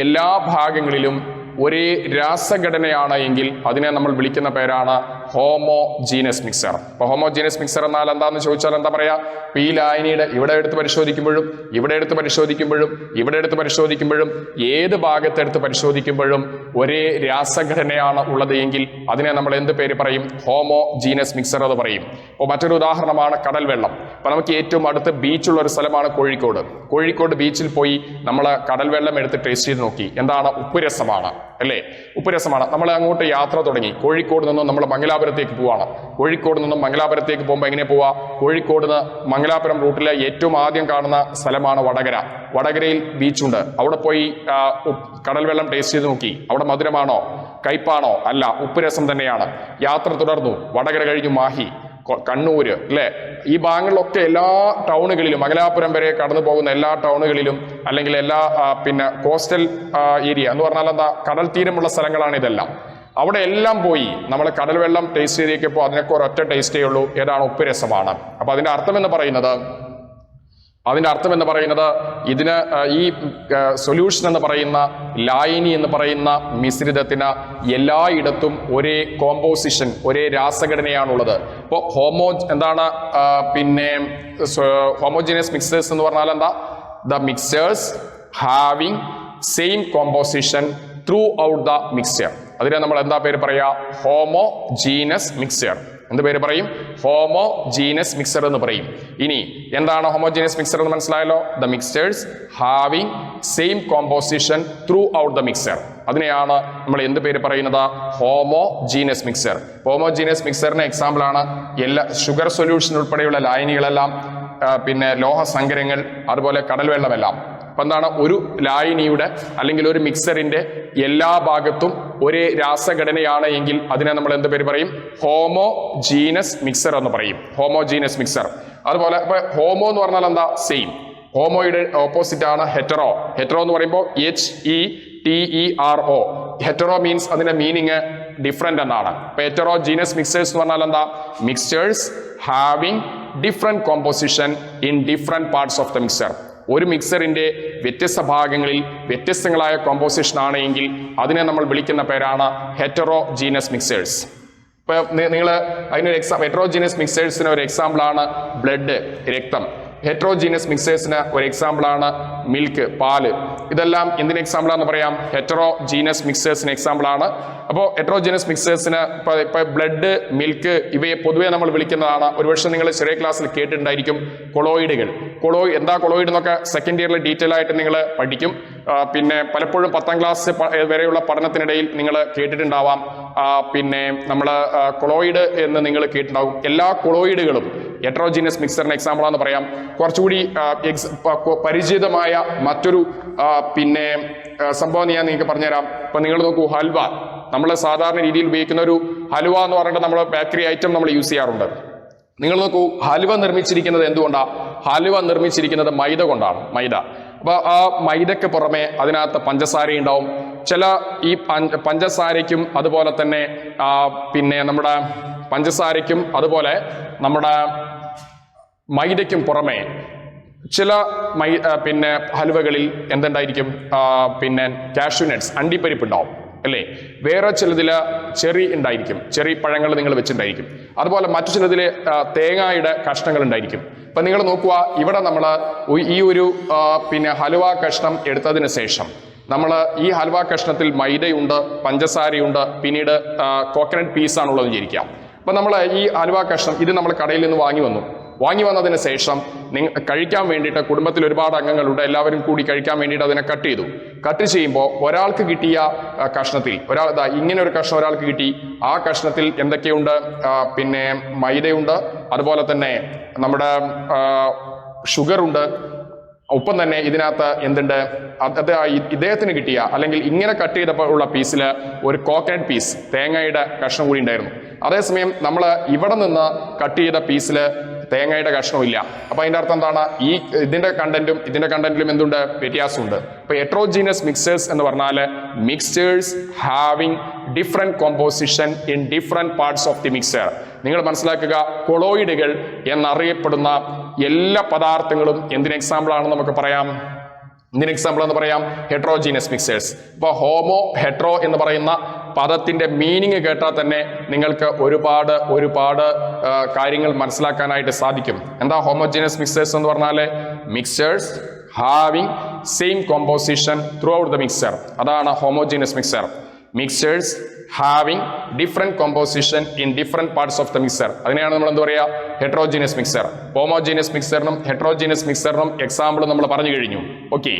എല്ലാ ഭാഗങ്ങളിലും ഒരേ രാസഘടനയാണ് എങ്കിൽ അതിനെ നമ്മൾ വിളിക്കുന്ന പേരാണ് ഹോമോജീനസ് മിക്സർ. അപ്പൊ ഹോമോജീനസ് മിക്സർ എന്നാൽ എന്താന്ന് ചോദിച്ചാൽ എന്താ പറയാ? ഈ ലായനിയുടെ ഇവിടെ എടുത്ത് പരിശോധിക്കുമ്പോഴും ഇവിടെ എടുത്ത് പരിശോധിക്കുമ്പോഴും ഇവിടെ എടുത്ത് പരിശോധിക്കുമ്പോഴും ഏത് ഭാഗത്തെടുത്ത് പരിശോധിക്കുമ്പോഴും ഒരേ രാസഘടനയാണ് ഉള്ളത് എങ്കിൽ അതിനെ നമ്മൾ എന്ത് പേര് പറയും? ഹോമോജീനസ് മിക്സർ എന്ന് പറയും. അപ്പോൾ മറ്റൊരു ഉദാഹരണമാണ് കടൽ വെള്ളം. അപ്പൊ നമുക്ക് ഏറ്റവും അടുത്ത് ബീച്ചുള്ള ഒരു സ്ഥലമാണ് കോഴിക്കോട്. കോഴിക്കോട് ബീച്ചിൽ പോയി നമ്മൾ കടൽ വെള്ളം എടുത്ത് ടേസ്റ്റ് ചെയ്ത് നോക്കി. എന്താണ്? ഉപ്പുരസമാണ് അല്ലേ? ഉപ്പുരസമാണ്. നമ്മൾ അങ്ങോട്ട് യാത്ര തുടങ്ങി. കോഴിക്കോട് നിന്നും നമ്മൾ മംഗലാപുരത്തേക്ക് പോവാണ്. കോഴിക്കോട് നിന്നും മംഗലാപുരത്തേക്ക് പോകുമ്പോൾ എങ്ങനെ പോവാ? കോഴിക്കോട് നിന്ന് മംഗലാപുരം റൂട്ടിലെ ഏറ്റവും ആദ്യം കാണുന്ന സ്ഥലമാണ് വടകര. വടകരയിൽ ബീച്ചുണ്ട്. അവിടെ പോയി കടൽ വെള്ളം ടേസ്റ്റ് ചെയ്ത് നോക്കി. അവിടെ മധുരമാണോ? കയ്പാണോ? അല്ല, ഉപ്പുരസം തന്നെയാണ്. യാത്ര തുടർന്നു. വടകര കഴിഞ്ഞു മാഹി, കണ്ണൂര് അല്ലെ? ഈ ഭാഗങ്ങളിലൊക്കെ എല്ലാ ടൗണുകളിലും, മംഗലാപുരം വരെ കടന്നു പോകുന്ന എല്ലാ ടൗണുകളിലും അല്ലെങ്കിൽ എല്ലാ പിന്നെ കോസ്റ്റൽ ഏരിയ എന്ന് പറഞ്ഞാൽ എന്താ, കടൽ തീരമുള്ള സ്ഥലങ്ങളാണ് ഇതെല്ലാം. അവിടെ എല്ലാം പോയി നമ്മൾ കടൽ വെള്ളം ടേസ്റ്റ് ചെയ്തേക്കപ്പോൾ അതിനൊക്കെ ഒരൊറ്റ ടേസ്റ്റേ ഉള്ളൂ. ഏതാണ്? ഉപ്പുരസമാണ്. അപ്പൊ അതിന്റെ അർത്ഥം എന്ന് പറയുന്നത് ഇതിന് ഈ സൊല്യൂഷൻ എന്ന് പറയുന്ന ലായനി എന്ന് പറയുന്ന മിശ്രിതത്തിന് എല്ലായിടത്തും ഒരേ കോമ്പോസിഷൻ, ഒരേ രാസഘടനയാണുള്ളത്. ഇപ്പോൾ ഹോമോജീനസ് മിക്സേഴ്സ് എന്ന് പറഞ്ഞാൽ എന്താ? The mixers having same composition through the mixture. അതിനെ നമ്മൾ എന്താ പേര് പറയാ? Homogeneous mixture. എന്ത് പേര് പറയും? ഹോമോജീനസ് മിക്സർ എന്ന് പറയും. ഇനി എന്താണ് ഹോമോജീനസ് മിക്സർ എന്ന് മനസ്സിലായല്ലോ? The mixtures having same composition through the mixture. അതിനെയാണ് നമ്മൾ എന്ത് പേര് പറയുന്നത്? Homogeneous mixer. ഹോമോജീനസ് മിക്സറിന് എക്സാമ്പിൾ ആണ് എല്ലാ ഷുഗർ സൊല്യൂഷൻ ഉൾപ്പെടെയുള്ള ലായനികളെല്ലാം, പിന്നെ ലോഹസങ്കരങ്ങൾ, അതുപോലെ കടൽ വെള്ളമെല്ലാം. അപ്പൊ എന്താണ്? ഒരു ലായനിയുടെ അല്ലെങ്കിൽ ഒരു മിക്സറിന്റെ എല്ലാ ഭാഗത്തും ഒരേ രാസഘടനയാണ് എങ്കിൽ അതിനെ നമ്മൾ എന്ത് പേര് പറയും? ഹോമോജീനസ് മിക്സർ എന്ന് പറയും. Homogeneous mixer. അതുപോലെ ഇപ്പൊ ഹോമോ എന്ന് പറഞ്ഞാൽ എന്താ? സെയിം. ഹോമോയുടെ ഓപ്പോസിറ്റ് ആണ് ഹെറ്ററോ. ഹെറ്ററോ എന്ന് പറയുമ്പോൾ HETERO. ഹെറ്ററോ മീൻസ് അതിന്റെ മീനിങ് ഡിഫറെന്റ് എന്നാണ്. ഇപ്പൊ ഹെറ്ററോജീനസ് മിക്സേഴ്സ് എന്ന് പറഞ്ഞാൽ എന്താ? Mixtures having different composition in different parts of the mixer. ഒരു മിക്സറിന്റെ വ്യത്യസ്ത ഭാഗങ്ങളിൽ വ്യത്യസ്തങ്ങളായ കോമ്പോസിഷൻ ആണ് എങ്കിൽ അതിനെ നമ്മൾ വിളിക്കുന്ന പേരാണ് ഹെറ്ററോജീനസ് മിക്സേഴ്സ്. ഇപ്പൊ നിങ്ങൾ അതിനൊരു ഹെറ്ററോജീനസ് മിക്സേഴ്സിന് ഒരു എക്സാമ്പിൾ ആണ് ബ്ലഡ്, രക്തം. ഹെറ്ററോജീനസ് മിക്സേഴ്സിന് ഒരു എക്സാമ്പിൾ ആണ് മിൽക്ക്, പാല്. ഇതെല്ലാം എന്തിന് എക്സാമ്പിൾ ആണെന്ന് പറയാം? ഹെറ്ററോജീനസ് മിക്സേഴ്സിന് എക്സാമ്പിൾ ആണ്. അപ്പോൾ ഹെറ്ററോജീനസ് മിക്സേഴ്സിന് ഇപ്പൊ ബ്ലഡ്, മിൽക്ക് ഇവയെ പൊതുവെ നമ്മൾ വിളിക്കുന്നതാണ്. ഒരുപക്ഷെ നിങ്ങൾ ചെറിയ ക്ലാസ്സിൽ കേട്ടിട്ടുണ്ടായിരിക്കും കൊളോയിഡുകൾ. എന്താ കൊളോയിഡ് എന്നൊക്കെ സെക്കൻഡ് ഇയറിൽ ഡീറ്റെയിൽ ആയിട്ട് നിങ്ങൾ പഠിക്കും. പിന്നെ പലപ്പോഴും 10ാം ക്ലാസ് വരെയുള്ള പഠനത്തിനിടയിൽ നിങ്ങൾ കേട്ടിട്ടുണ്ടാവാം. പിന്നെ നമ്മൾ കൊളോയിഡ് എന്ന് നിങ്ങൾ കേട്ടിട്ടുണ്ടാവും. എല്ലാ കൊളോയിഡുകളും ഹെറ്ററോജീനസ് മിക്സറിന് എക്സാമ്പിൾ ആണെന്ന് പറയാം. കുറച്ചുകൂടി പരിചിതമായ മറ്റൊരു പിന്നെ സംഭവം ഞാൻ നിങ്ങൾക്ക് പറഞ്ഞുതരാം. ഇപ്പൊ നിങ്ങൾ നോക്കൂ, ഹൽവ. നമ്മൾ സാധാരണ രീതിയിൽ ഉപയോഗിക്കുന്ന ഒരു ഹൽവ എന്ന് പറഞ്ഞിട്ട് നമ്മൾ ബേക്കറി ഐറ്റം നമ്മൾ യൂസ് ചെയ്യാറുണ്ട്. നിങ്ങൾ നോക്കൂ, ഹൽവ നിർമ്മിച്ചിരിക്കുന്നത് എന്തുകൊണ്ടാണ്? ഹൽവ നിർമ്മിച്ചിരിക്കുന്നത് മൈദ കൊണ്ടാണ്. മൈദ. അപ്പൊ ആ മൈദയ്ക്ക് പുറമെ അതിനകത്ത് പഞ്ചസാര ഉണ്ടാവും. ചില ഈ പഞ്ചസാരയ്ക്കും അതുപോലെ തന്നെ പിന്നെ നമ്മുടെ പഞ്ചസാരയ്ക്കും അതുപോലെ നമ്മുടെ മൈദയ്ക്കും പുറമെ ചില പിന്നെ ഹൽവകളിൽ എന്തുണ്ടായിരിക്കും? പിന്നെ കാഷ്യൂ നട്ട്സ്, അണ്ടിപ്പരിപ്പ് ഉണ്ടാവും അല്ലേ? വേറെ ചിലതില് ചെറി ഉണ്ടായിരിക്കും, ചെറി പഴങ്ങൾ നിങ്ങൾ വെച്ചിട്ടുണ്ടായിരിക്കും. അതുപോലെ മറ്റു ചിലതില് തേങ്ങയുടെ കഷ്ണങ്ങൾ ഉണ്ടായിരിക്കും. അപ്പൊ നിങ്ങൾ നോക്കുക, ഇവിടെ നമ്മൾ ഈ ഒരു പിന്നെ ഹലുവ കഷ്ണം എടുത്തതിന് ശേഷം നമ്മൾ ഈ ഹൽവ കഷ്ണത്തിൽ മൈദയുണ്ട്, പഞ്ചസാരയുണ്ട്, പിന്നീട് കോക്കനട്ട് പീസാണുള്ളത് വിചാരിക്കാം. അപ്പൊ നമ്മൾ ഈ ഹൽവ കഷ്ണം ഇത് നമ്മൾ കടയിൽ നിന്ന് വാങ്ങി വന്നതിന് ശേഷം കഴിക്കാൻ വേണ്ടിയിട്ട് കുടുംബത്തിൽ ഒരുപാട് അംഗങ്ങളുണ്ട്, എല്ലാവരും കൂടി കഴിക്കാൻ വേണ്ടിയിട്ട് അതിനെ കട്ട് ചെയ്യുമ്പോൾ ഒരാൾക്ക് കിട്ടിയ കഷ്ണത്തിൽ ഇങ്ങനെ ഒരു കഷ്ണം ഒരാൾക്ക് കിട്ടി. ആ കഷ്ണത്തിൽ എന്തൊക്കെയുണ്ട്? പിന്നെ മൈദയുണ്ട്, അതുപോലെ തന്നെ നമ്മുടെ ഷുഗറുണ്ട്, ഒപ്പം തന്നെ ഇതിനകത്ത് എന്തുണ്ട്? ഇദ്ദേഹത്തിന് കിട്ടിയ അല്ലെങ്കിൽ ഇങ്ങനെ കട്ട് ചെയ്തപ്പോൾ ഉള്ള പീസിൽ ഒരു കോക്കനട്ട് പീസ്, തേങ്ങയുടെ കഷ്ണം കൂടി ഉണ്ടായിരുന്നു. അതേസമയം നമ്മൾ ഇവിടെ നിന്ന് കട്ട് ചെയ്ത പീസിൽ തേങ്ങയുടെ കഷ്ണമില്ല. അപ്പൊ അതിന്റെ അർത്ഥം എന്താണ്? ഇതിന്റെ കണ്ടന്റിലും എന്തുണ്ട്? വ്യത്യാസമുണ്ട്. ഇപ്പൊ ഹെറ്ററോജീനസ് മിക്സേഴ്സ് എന്ന് പറഞ്ഞാൽ mixtures having different composition in different parts of the mixer. നിങ്ങൾ മനസ്സിലാക്കുക, കൊളോയിഡുകൾ എന്നറിയപ്പെടുന്ന എല്ലാ പദാർത്ഥങ്ങളും എന്തിന് എക്സാമ്പിൾ ആണെന്ന് നമുക്ക് പറയാം? Heterogeneous mixers. ഇപ്പൊ ഹെറ്ററോ എന്ന് പറയുന്ന പദത്തിന്റെ മീനിങ് കേട്ടാൽ തന്നെ നിങ്ങൾക്ക് ഒരുപാട് കാര്യങ്ങൾ മനസ്സിലാക്കാനായിട്ട് സാധിക്കും. എന്താ ഹോമോജീനസ് മിക്സേഴ്സ് എന്ന് പറഞ്ഞാൽ? Mixtures having same composition through the mixture. അതാണ് homogeneous mixture. Mixtures having different composition in different parts of the mixture. അതിനെയാണ് നമ്മൾ എന്താ പറയുക? Heterogeneous mixture. ഹോമോജീനസ് മിക്സറിനും ഹെറ്ററോജീനസ് മിക്സറിനും എക്സാമ്പിൾ നമ്മൾ പറഞ്ഞു കഴിഞ്ഞു. ഓക്കെ,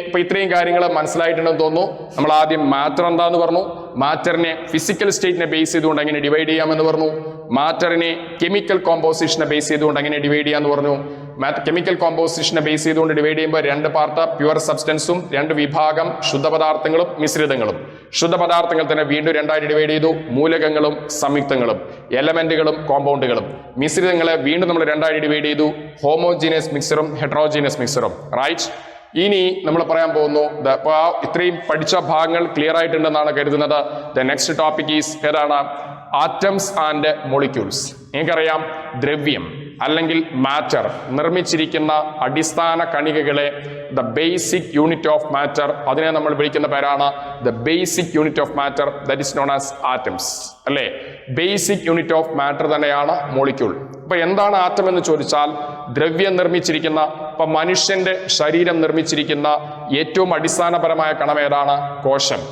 ഇപ്പൊ ഇത്രയും കാര്യങ്ങൾ മനസ്സിലായിട്ടുണ്ടെന്ന് തോന്നുന്നു. നമ്മൾ ആദ്യം മാറ്റർ എന്താന്ന് പറഞ്ഞു, മാറ്ററിനെ ഫിസിക്കൽ സ്റ്റേറ്റിനെ ബേസ് ചെയ്തുകൊണ്ട് എങ്ങനെ ഡിവൈഡ് ചെയ്യാമെന്ന് പറഞ്ഞു, മാറ്ററിനെ കെമിക്കൽ കോമ്പോസിഷനെ ബേസ് ചെയ്തുകൊണ്ട് എങ്ങനെ ഡിവൈഡ് ചെയ്യാന്ന് പറഞ്ഞു. കെമിക്കൽ കോമ്പോസിഷനെ ബേസ് ചെയ്തുകൊണ്ട് ഡിവൈഡ് ചെയ്യുമ്പോൾ 2 പാർട്ട് പ്യുവർ സബ്സ്റ്റൻസും 2 വിഭാഗം ശുദ്ധപദാർത്ഥങ്ങളും മിശ്രിതങ്ങളും. ശുദ്ധപദാർത്ഥങ്ങൾ തന്നെ വീണ്ടും 2ആയിട്ട് ഡിവൈഡ് ചെയ്തു, മൂലകങ്ങളും സംയുക്തങ്ങളും, എലമെന്റുകളും കോമ്പൗണ്ടുകളും. മിശ്രിതങ്ങളെ വീണ്ടും നമ്മൾ 2ആയിട്ട് ഡിവൈഡ് ചെയ്തു, ഹോമോജീനസ് മിക്സറും ഹെറ്ററോജീനസ് മിക്സറും. റൈറ്റ്. ഇനി നമ്മൾ പറയാൻ പോകുന്നു, ഇത്രയും പഠിച്ച ഭാഗങ്ങൾ ക്ലിയർ ആയിട്ടുണ്ടെന്നാണ് കരുതുന്നത്. ദ നെക്സ്റ്റ് ടോപ്പിക് ഈസ് ഏതാണ്? Atoms and molecules. നിങ്ങൾക്കറിയാം, ദ്രവ്യം അല്ലെങ്കിൽ മാറ്റർ നിർമ്മിച്ചിരിക്കുന്ന അടിസ്ഥാന കണികകളെ the basic unit of matter, അതിനെ നമ്മൾ വിളിക്കുന്ന പേരാണ് the basic unit of matter, that is known as atoms അല്ലേ? ബേസിക് യൂണിറ്റ് ഓഫ് മാറ്റർ തന്നെയാണ് മോളിക്യൂൾ. അപ്പൊ എന്താണ് ആറ്റം എന്ന് ചോദിച്ചാൽ, ദ്രവ്യം നിർമ്മിച്ചിരിക്കുന്ന, ഇപ്പൊ മനുഷ്യന്റെ ശരീരം നിർമ്മിച്ചിരിക്കുന്ന ഏറ്റവും അടിസ്ഥാനപരമായ കണം ഏതാണ്? കോശം,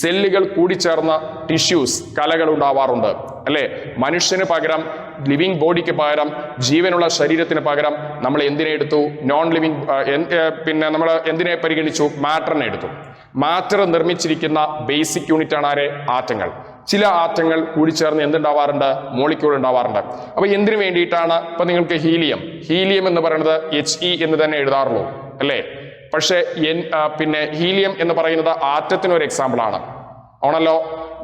സെല്ലുകൾ കൂടിച്ചേർന്ന ടിഷ്യൂസ്, കലകൾ ഉണ്ടാവാറുണ്ട് അല്ലേ? മനുഷ്യന് പകരം, ലിവിങ് ബോഡിക്ക് പകരം, ജീവനുള്ള ശരീരത്തിന് പകരം നമ്മൾ എന്തിനെ എടുത്തു? നോൺ ലിവിങ് പിന്നെ നമ്മൾ എന്തിനെ പരിഗണിച്ചു? മാറ്ററിനെ എടുത്തു. മാറ്റർ നിർമ്മിച്ചിരിക്കുന്ന ബേസിക് യൂണിറ്റ് ആണ് ആരെ? ആറ്റങ്ങൾ. ചില ആറ്റങ്ങൾ കൂടിച്ചേർന്ന് എന്തുണ്ടാവാറുണ്ട്? മോളിക്യൂൾ ഉണ്ടാവാറുണ്ട്. അപ്പൊ എന്തിനു വേണ്ടിയിട്ടാണ്? ഇപ്പൊ നിങ്ങൾക്ക് ഹീലിയം എന്ന് പറയുന്നത് He എന്ന് തന്നെ എഴുതാറുള്ളൂ, അല്ലേ? പക്ഷേ പിന്നെ ഹീലിയം എന്ന് പറയുന്നത് ആറ്റത്തിനൊരു എക്സാമ്പിൾ ആണ്, ആണല്ലോ.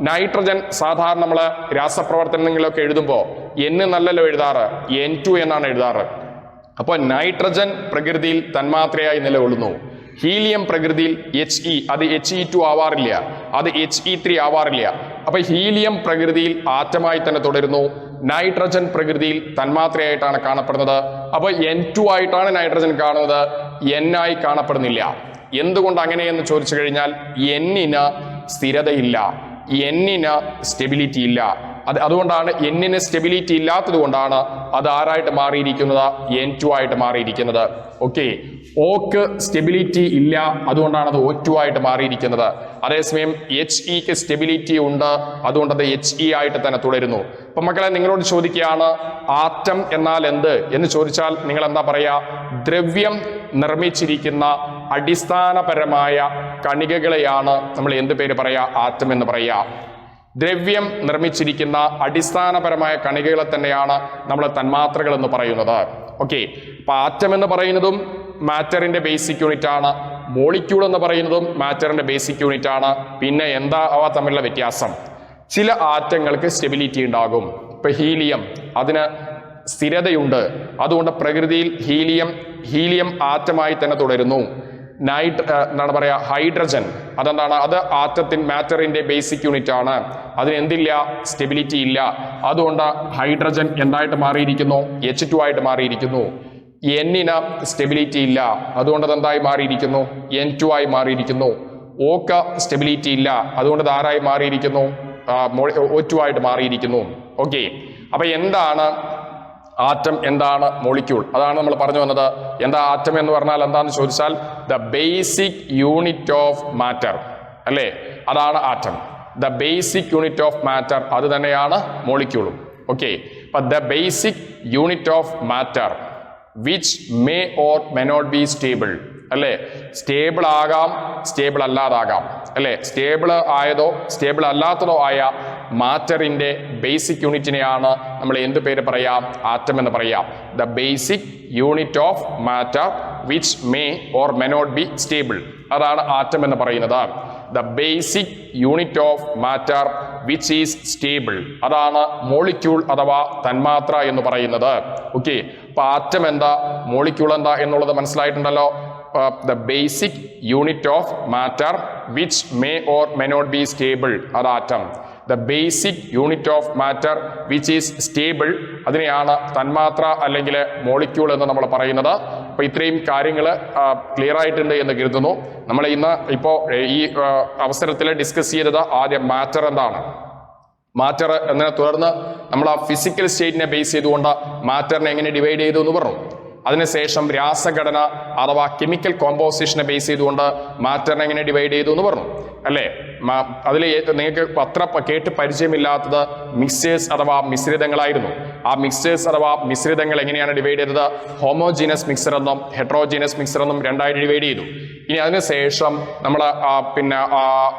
നൈട്രജൻ സാധാരണ നമ്മൾ രാസപ്രവർത്തനങ്ങളൊക്കെ എഴുതുമ്പോൾ നല്ലല്ലോ എഴുതാറ്, N2 എന്നാണ് എഴുതാറ്. അപ്പോൾ നൈട്രജൻ പ്രകൃതിയിൽ തന്മാത്രയായി നിലകൊള്ളുന്നു. ഹീലിയം പ്രകൃതിയിൽ He, അത് He2 ആവാറില്ല, അത് He3 ആവാറില്ല. അപ്പൊ ഹീലിയം പ്രകൃതിയിൽ ആറ്റമായി തന്നെ തുടരുന്നു. നൈട്രജൻ പ്രകൃതിയിൽ തന്മാത്രയായിട്ടാണ് കാണപ്പെടുന്നത്. അപ്പൊ N2 ആയിട്ടാണ് നൈട്രജൻ കാണുന്നത്, N ആയി കാണപ്പെടുന്നില്ല. എന്തുകൊണ്ട് അങ്ങനെയെന്ന് ചോദിച്ചു കഴിഞ്ഞാൽ N-ന് സ്ഥിരതയില്ല, N-ന് സ്റ്റെബിലിറ്റി ഇല്ല. അതുകൊണ്ടാണ് N-ന് സ്റ്റെബിലിറ്റി ഇല്ലാത്തത് കൊണ്ടാണ് അത് ആരായിട്ട് മാറിയിരിക്കുന്നത്? N2 ആയിട്ട് മാറിയിരിക്കുന്നത്. ഓക്കെ, ഓക്ക് സ്റ്റെബിലിറ്റി ഇല്ല, അതുകൊണ്ടാണ് അത് O2 ആയിട്ട് മാറിയിരിക്കുന്നത്. അതേസമയം Heക്ക് സ്റ്റെബിലിറ്റി ഉണ്ട്, അതുകൊണ്ട് അത് He ആയിട്ട് തന്നെ തുടരുന്നു. അപ്പൊ മക്കളെ, നിങ്ങളോട് ചോദിക്കുകയാണ് ആറ്റം എന്നാൽ എന്ത് എന്ന് ചോദിച്ചാൽ നിങ്ങൾ എന്താ പറയാ? ദ്രവ്യം നിർമ്മിച്ചിരിക്കുന്ന അടിസ്ഥാനപരമായ കണികകളെയാണ് നമ്മൾ എന്ത് പേര് പറയാ? ആറ്റം എന്ന് പറയാ. ദ്രവ്യം നിർമ്മിച്ചിരിക്കുന്ന അടിസ്ഥാനപരമായ കണികകളെ തന്നെയാണ് നമ്മൾ തന്മാത്രകൾ എന്ന് പറയുന്നത്. ഓക്കെ, അപ്പൊ ആറ്റം എന്ന് പറയുന്നതും മാറ്ററിന്റെ ബേസിക് യൂണിറ്റ് ആണ്, മോളിക്യൂൾ എന്ന് പറയുന്നതും മാറ്ററിന്റെ ബേസിക് യൂണിറ്റ് ആണ്. പിന്നെ എന്താ അവ തമ്മിലുള്ള വ്യത്യാസം? ചില ആറ്റങ്ങൾക്ക് സ്റ്റെബിലിറ്റി ഉണ്ടാകും. ഇപ്പൊ ഹീലിയം, അതിന് സ്ഥിരതയുണ്ട്, അതുകൊണ്ട് പ്രകൃതിയിൽ ഹീലിയം ആറ്റമായി തന്നെ തുടരുന്നു. എന്താണ് പറയാ? ഹൈഡ്രജൻ, അതെന്താണ്? അത് മാറ്ററിന്റെ ബേസിക് യൂണിറ്റ് ആണ്, അതിന് എന്തില്ല? സ്റ്റെബിലിറ്റി ഇല്ല. അതുകൊണ്ട് ഹൈഡ്രജൻ എന്തായിട്ട് മാറിയിരിക്കുന്നു? H2 ആയിട്ട് മാറിയിരിക്കുന്നു. N-ന് സ്റ്റെബിലിറ്റി ഇല്ല, അതുകൊണ്ട് അത് എന്തായി മാറിയിരിക്കുന്നു? N2 ആയി മാറിയിരിക്കുന്നു. ഓക്ക് സ്റ്റെബിലിറ്റി ഇല്ല, അതുകൊണ്ട് അത് ആരായി മാറിയിരിക്കുന്നു? O2 ആയിട്ട് മാറിയിരിക്കുന്നു. ഓക്കെ, അപ്പൊ എന്താണ് ആറ്റം, എന്താണ് മോളിക്യൂൾ? അതാണ് നമ്മൾ പറഞ്ഞു വന്നത്. എന്താ ആറ്റം എന്ന് പറഞ്ഞാൽ എന്താണെന്ന് ചോദിച്ചാൽ the basic unit of matter, അല്ലേ? അതാണ് atom. The basic unit of matter, അത് തന്നെയാണ് മോളിക്യൂളും. ഓക്കെ, അപ്പൊ the basic unit of matter which may or may not be stable, അല്ലേ? സ്റ്റേബിൾ ആകാം, സ്റ്റേബിൾ അല്ലാതാകാം, അല്ലേ? സ്റ്റേബിൾ ആയതോ സ്റ്റേബിൾ അല്ലാത്തതോ ആയ മാറ്ററിന്റെ ബേസിക് യൂണിറ്റിനെയാണ് നമ്മൾ എന്ത് പേര് പറയാം? ആറ്റം എന്ന് പറയാം. The basic unit of matter which may or may not be stable, അതാണ് ആറ്റം എന്ന് പറയുന്നത്. The basic unit of matter which is stable, അതാണ് മോളിക്യൂൾ അഥവാ തന്മാത്ര എന്ന് പറയുന്നത്. ഓക്കെ, അപ്പൊ ആറ്റം എന്താ, മോളിക്യൂൾ എന്താ എന്നുള്ളത് മനസ്സിലായിട്ടുണ്ടല്ലോ. The basic unit of matter which may or may not be stable, അത് atom. The basic unit of matter which is stable, അതിനെയാണ് തന്മാത്ര അല്ലെങ്കിൽ മോളിക്യൂൾ എന്ന് നമ്മൾ പറയുന്നത്. അപ്പൊ ഇത്രയും കാര്യങ്ങൾ ക്ലിയർ ആയിട്ടുണ്ട് എന്ന് കരുതുന്നു. നമ്മൾ ഇന്ന് ഇപ്പോൾ ഈ അവസരത്തിൽ ഡിസ്കസ് ചെയ്തത് ആദ്യം മാറ്റർ എന്താണ്, മാറ്റർ എന്നതിനെ തുടർന്ന് നമ്മൾ ആ ഫിസിക്കൽ സ്റ്റേറ്റിനെ ബേസ് ചെയ്തുകൊണ്ട് മാറ്ററിനെ എങ്ങനെ ഡിവൈഡ് ചെയ്തു എന്ന് പറഞ്ഞു. അതിനുശേഷം രാസഘടന അഥവാ കെമിക്കൽ കോമ്പോസിഷനെ ബേസ് ചെയ്തുകൊണ്ട് മാറ്ററിനെ എങ്ങനെ ഡിവൈഡ് ചെയ്തു എന്ന് പറഞ്ഞു, അല്ലേ? അതിൽ നിങ്ങൾക്ക് അത്ര കേട്ട് പരിചയമില്ലാത്തത് മിക്സേഴ്സ് അഥവാ മിശ്രിതങ്ങളായിരുന്നു. ആ മിക്സേഴ്സ് അഥവാ മിശ്രിതങ്ങൾ എങ്ങനെയാണ് ഡിവൈഡ് ചെയ്തത്? ഹോമോജീനസ് മിക്സർ എന്നും ഹെട്രോജീനസ് മിക്സർ എന്നും രണ്ടായിട്ട് ഡിവൈഡ് ചെയ്തു. ഇനി അതിനുശേഷം നമ്മൾ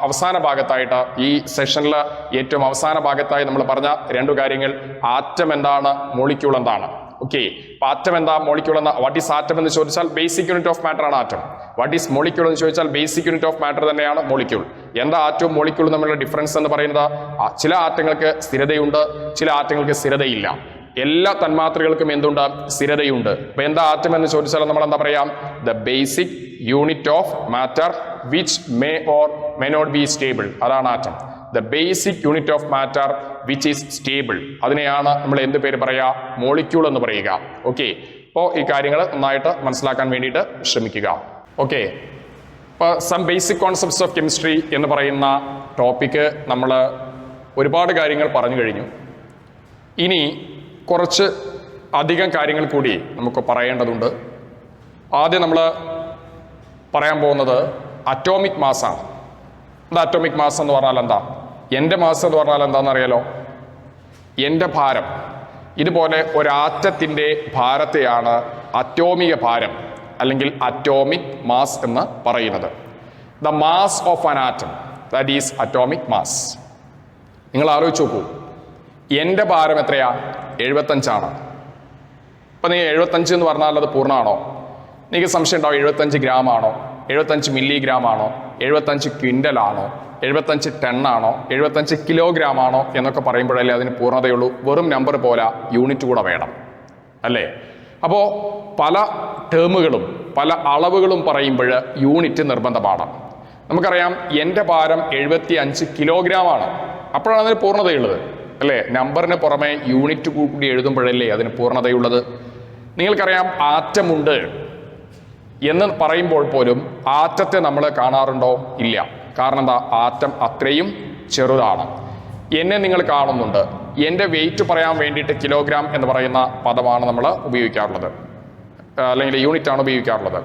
അവസാന ഭാഗത്തായിട്ട് ഈ സെഷനിൽ ഏറ്റവും അവസാന ഭാഗത്തായി നമ്മൾ പറഞ്ഞ രണ്ടു കാര്യങ്ങൾ, ആറ്റം എന്താണ്, മോളിക്യൂൾ എന്താണ്. ഓക്കെ, ആറ്റം എന്താ, മോളിക്യൂൾ എന്താ? വാട്ട് ഈസ് ആറ്റം എന്ന് ചോദിച്ചാൽ ബേസിക് യൂണിറ്റ് ഓഫ് മാറ്റർ ആണ് ആറ്റം. വാട്ട് ഈസ് മോളിക്യൂൾ എന്ന് ചോദിച്ചാൽ ബേസിക് യൂണിറ്റ് ഓഫ് മാറ്റർ തന്നെയാണ് മോളിക്യൂൾ. എന്താ ആറ്റവും മോളിക്യൂളും തമ്മിലുള്ള ഡിഫറൻസ് എന്ന് പറയുന്നത്? ചില ആറ്റങ്ങൾക്ക് സ്ഥിരതയുണ്ട്, ചില ആറ്റങ്ങൾക്ക് സ്ഥിരതയില്ല. എല്ലാ തന്മാത്രകൾക്കും എന്തുണ്ട്? സ്ഥിരതയുണ്ട്. അപ്പൊ എന്താ ആറ്റം എന്ന് ചോദിച്ചാൽ നമ്മൾ എന്താ പറയാം? The basic unit of matter which may or may not be stable, അതാണ് atom. The basic unit of matter which is stable, അതിനെയാണ് നമ്മൾ എന്ത് പേര് പറയാ? മോളിക്യൂൾ എന്ന് പറയുക. ഓക്കെ, അപ്പോൾ ഈ കാര്യങ്ങൾ നന്നായിട്ട് മനസ്സിലാക്കാൻ വേണ്ടിയിട്ട് ശ്രമിക്കുക. ഓക്കെ, ഇപ്പോൾ some basic concepts of chemistry എന്ന് പറയുന്ന ടോപ്പിക്ക് നമ്മൾ ഒരുപാട് കാര്യങ്ങൾ പറഞ്ഞു കഴിഞ്ഞു. ഇനി കുറച്ച് അധികം കാര്യങ്ങൾ കൂടി നമുക്ക് പറയേണ്ടതുണ്ട്. ആദ്യം നമ്മൾ പറയാൻ പോകുന്നത് അറ്റോമിക് മാസാണ്. എന്താ അറ്റോമിക് മാസ് എന്ന് പറഞ്ഞാൽ എന്താ? എൻ്റെ മാസ് എന്ന് പറഞ്ഞാൽ എന്താണെന്ന് അറിയാലോ? എൻ്റെ ഭാരം. ഇതുപോലെ ഒരാറ്റത്തിൻ്റെ ഭാരത്തെയാണ് അറ്റോമിക ഭാരം അല്ലെങ്കിൽ അറ്റോമിക് മാസ് എന്ന് പറയുന്നത്. The mass of an atom, that is atomic mass. നിങ്ങൾ ആലോചിച്ച് നോക്കൂ, എൻ്റെ ഭാരം എത്രയാ? 75. അപ്പം നീ 75 എന്ന് പറഞ്ഞാൽ അത് പൂർണ്ണമാണോ? എനിക്ക് സംശയം ഉണ്ടാവും. 75 ഗ്രാം ആണോ, 75 മില്ലിഗ്രാം ആണോ, 75 ക്വിൻ്റൽ ആണോ, 75 ടൺ ആണോ, 75 കിലോഗ്രാം ആണോ എന്നൊക്കെ പറയുമ്പോഴല്ലേ അതിന് പൂർണ്ണതയുള്ളൂ. വെറും നമ്പർ പോലെ യൂണിറ്റ് കൂടെ വേണം, അല്ലേ? അപ്പോൾ പല ടേമുകളും പല അളവുകളും പറയുമ്പോൾ യൂണിറ്റ് നിർബന്ധമാണ്. നമുക്കറിയാം എൻ്റെ ഭാരം 75 കിലോഗ്രാം ആണ്. അപ്പോഴാണ് അതിന് പൂർണ്ണതയുള്ളത്, അല്ലേ? നമ്പറിന് പുറമെ യൂണിറ്റ് കൂടി എഴുതുമ്പോഴല്ലേ അതിന് പൂർണ്ണതയുള്ളത്. നിങ്ങൾക്കറിയാം ആറ്റമുണ്ട് എന്ന് പറയുമ്പോൾ പോലും ആറ്റത്തെ നമ്മൾ കാണാറുണ്ടോ? ഇല്ല. കാരണം എന്താ? ആറ്റം അത്രയും ചെറുതാണ്. എന്നെ നിങ്ങൾ കാണുന്നുണ്ട്. എൻ്റെ വെയിറ്റ് പറയാൻ വേണ്ടിയിട്ട് കിലോഗ്രാം എന്ന് പറയുന്ന പദമാണ് നമ്മൾ ഉപയോഗിക്കാറുള്ളത്, അല്ലെങ്കിൽ യൂണിറ്റാണ് ഉപയോഗിക്കാറുള്ളത്.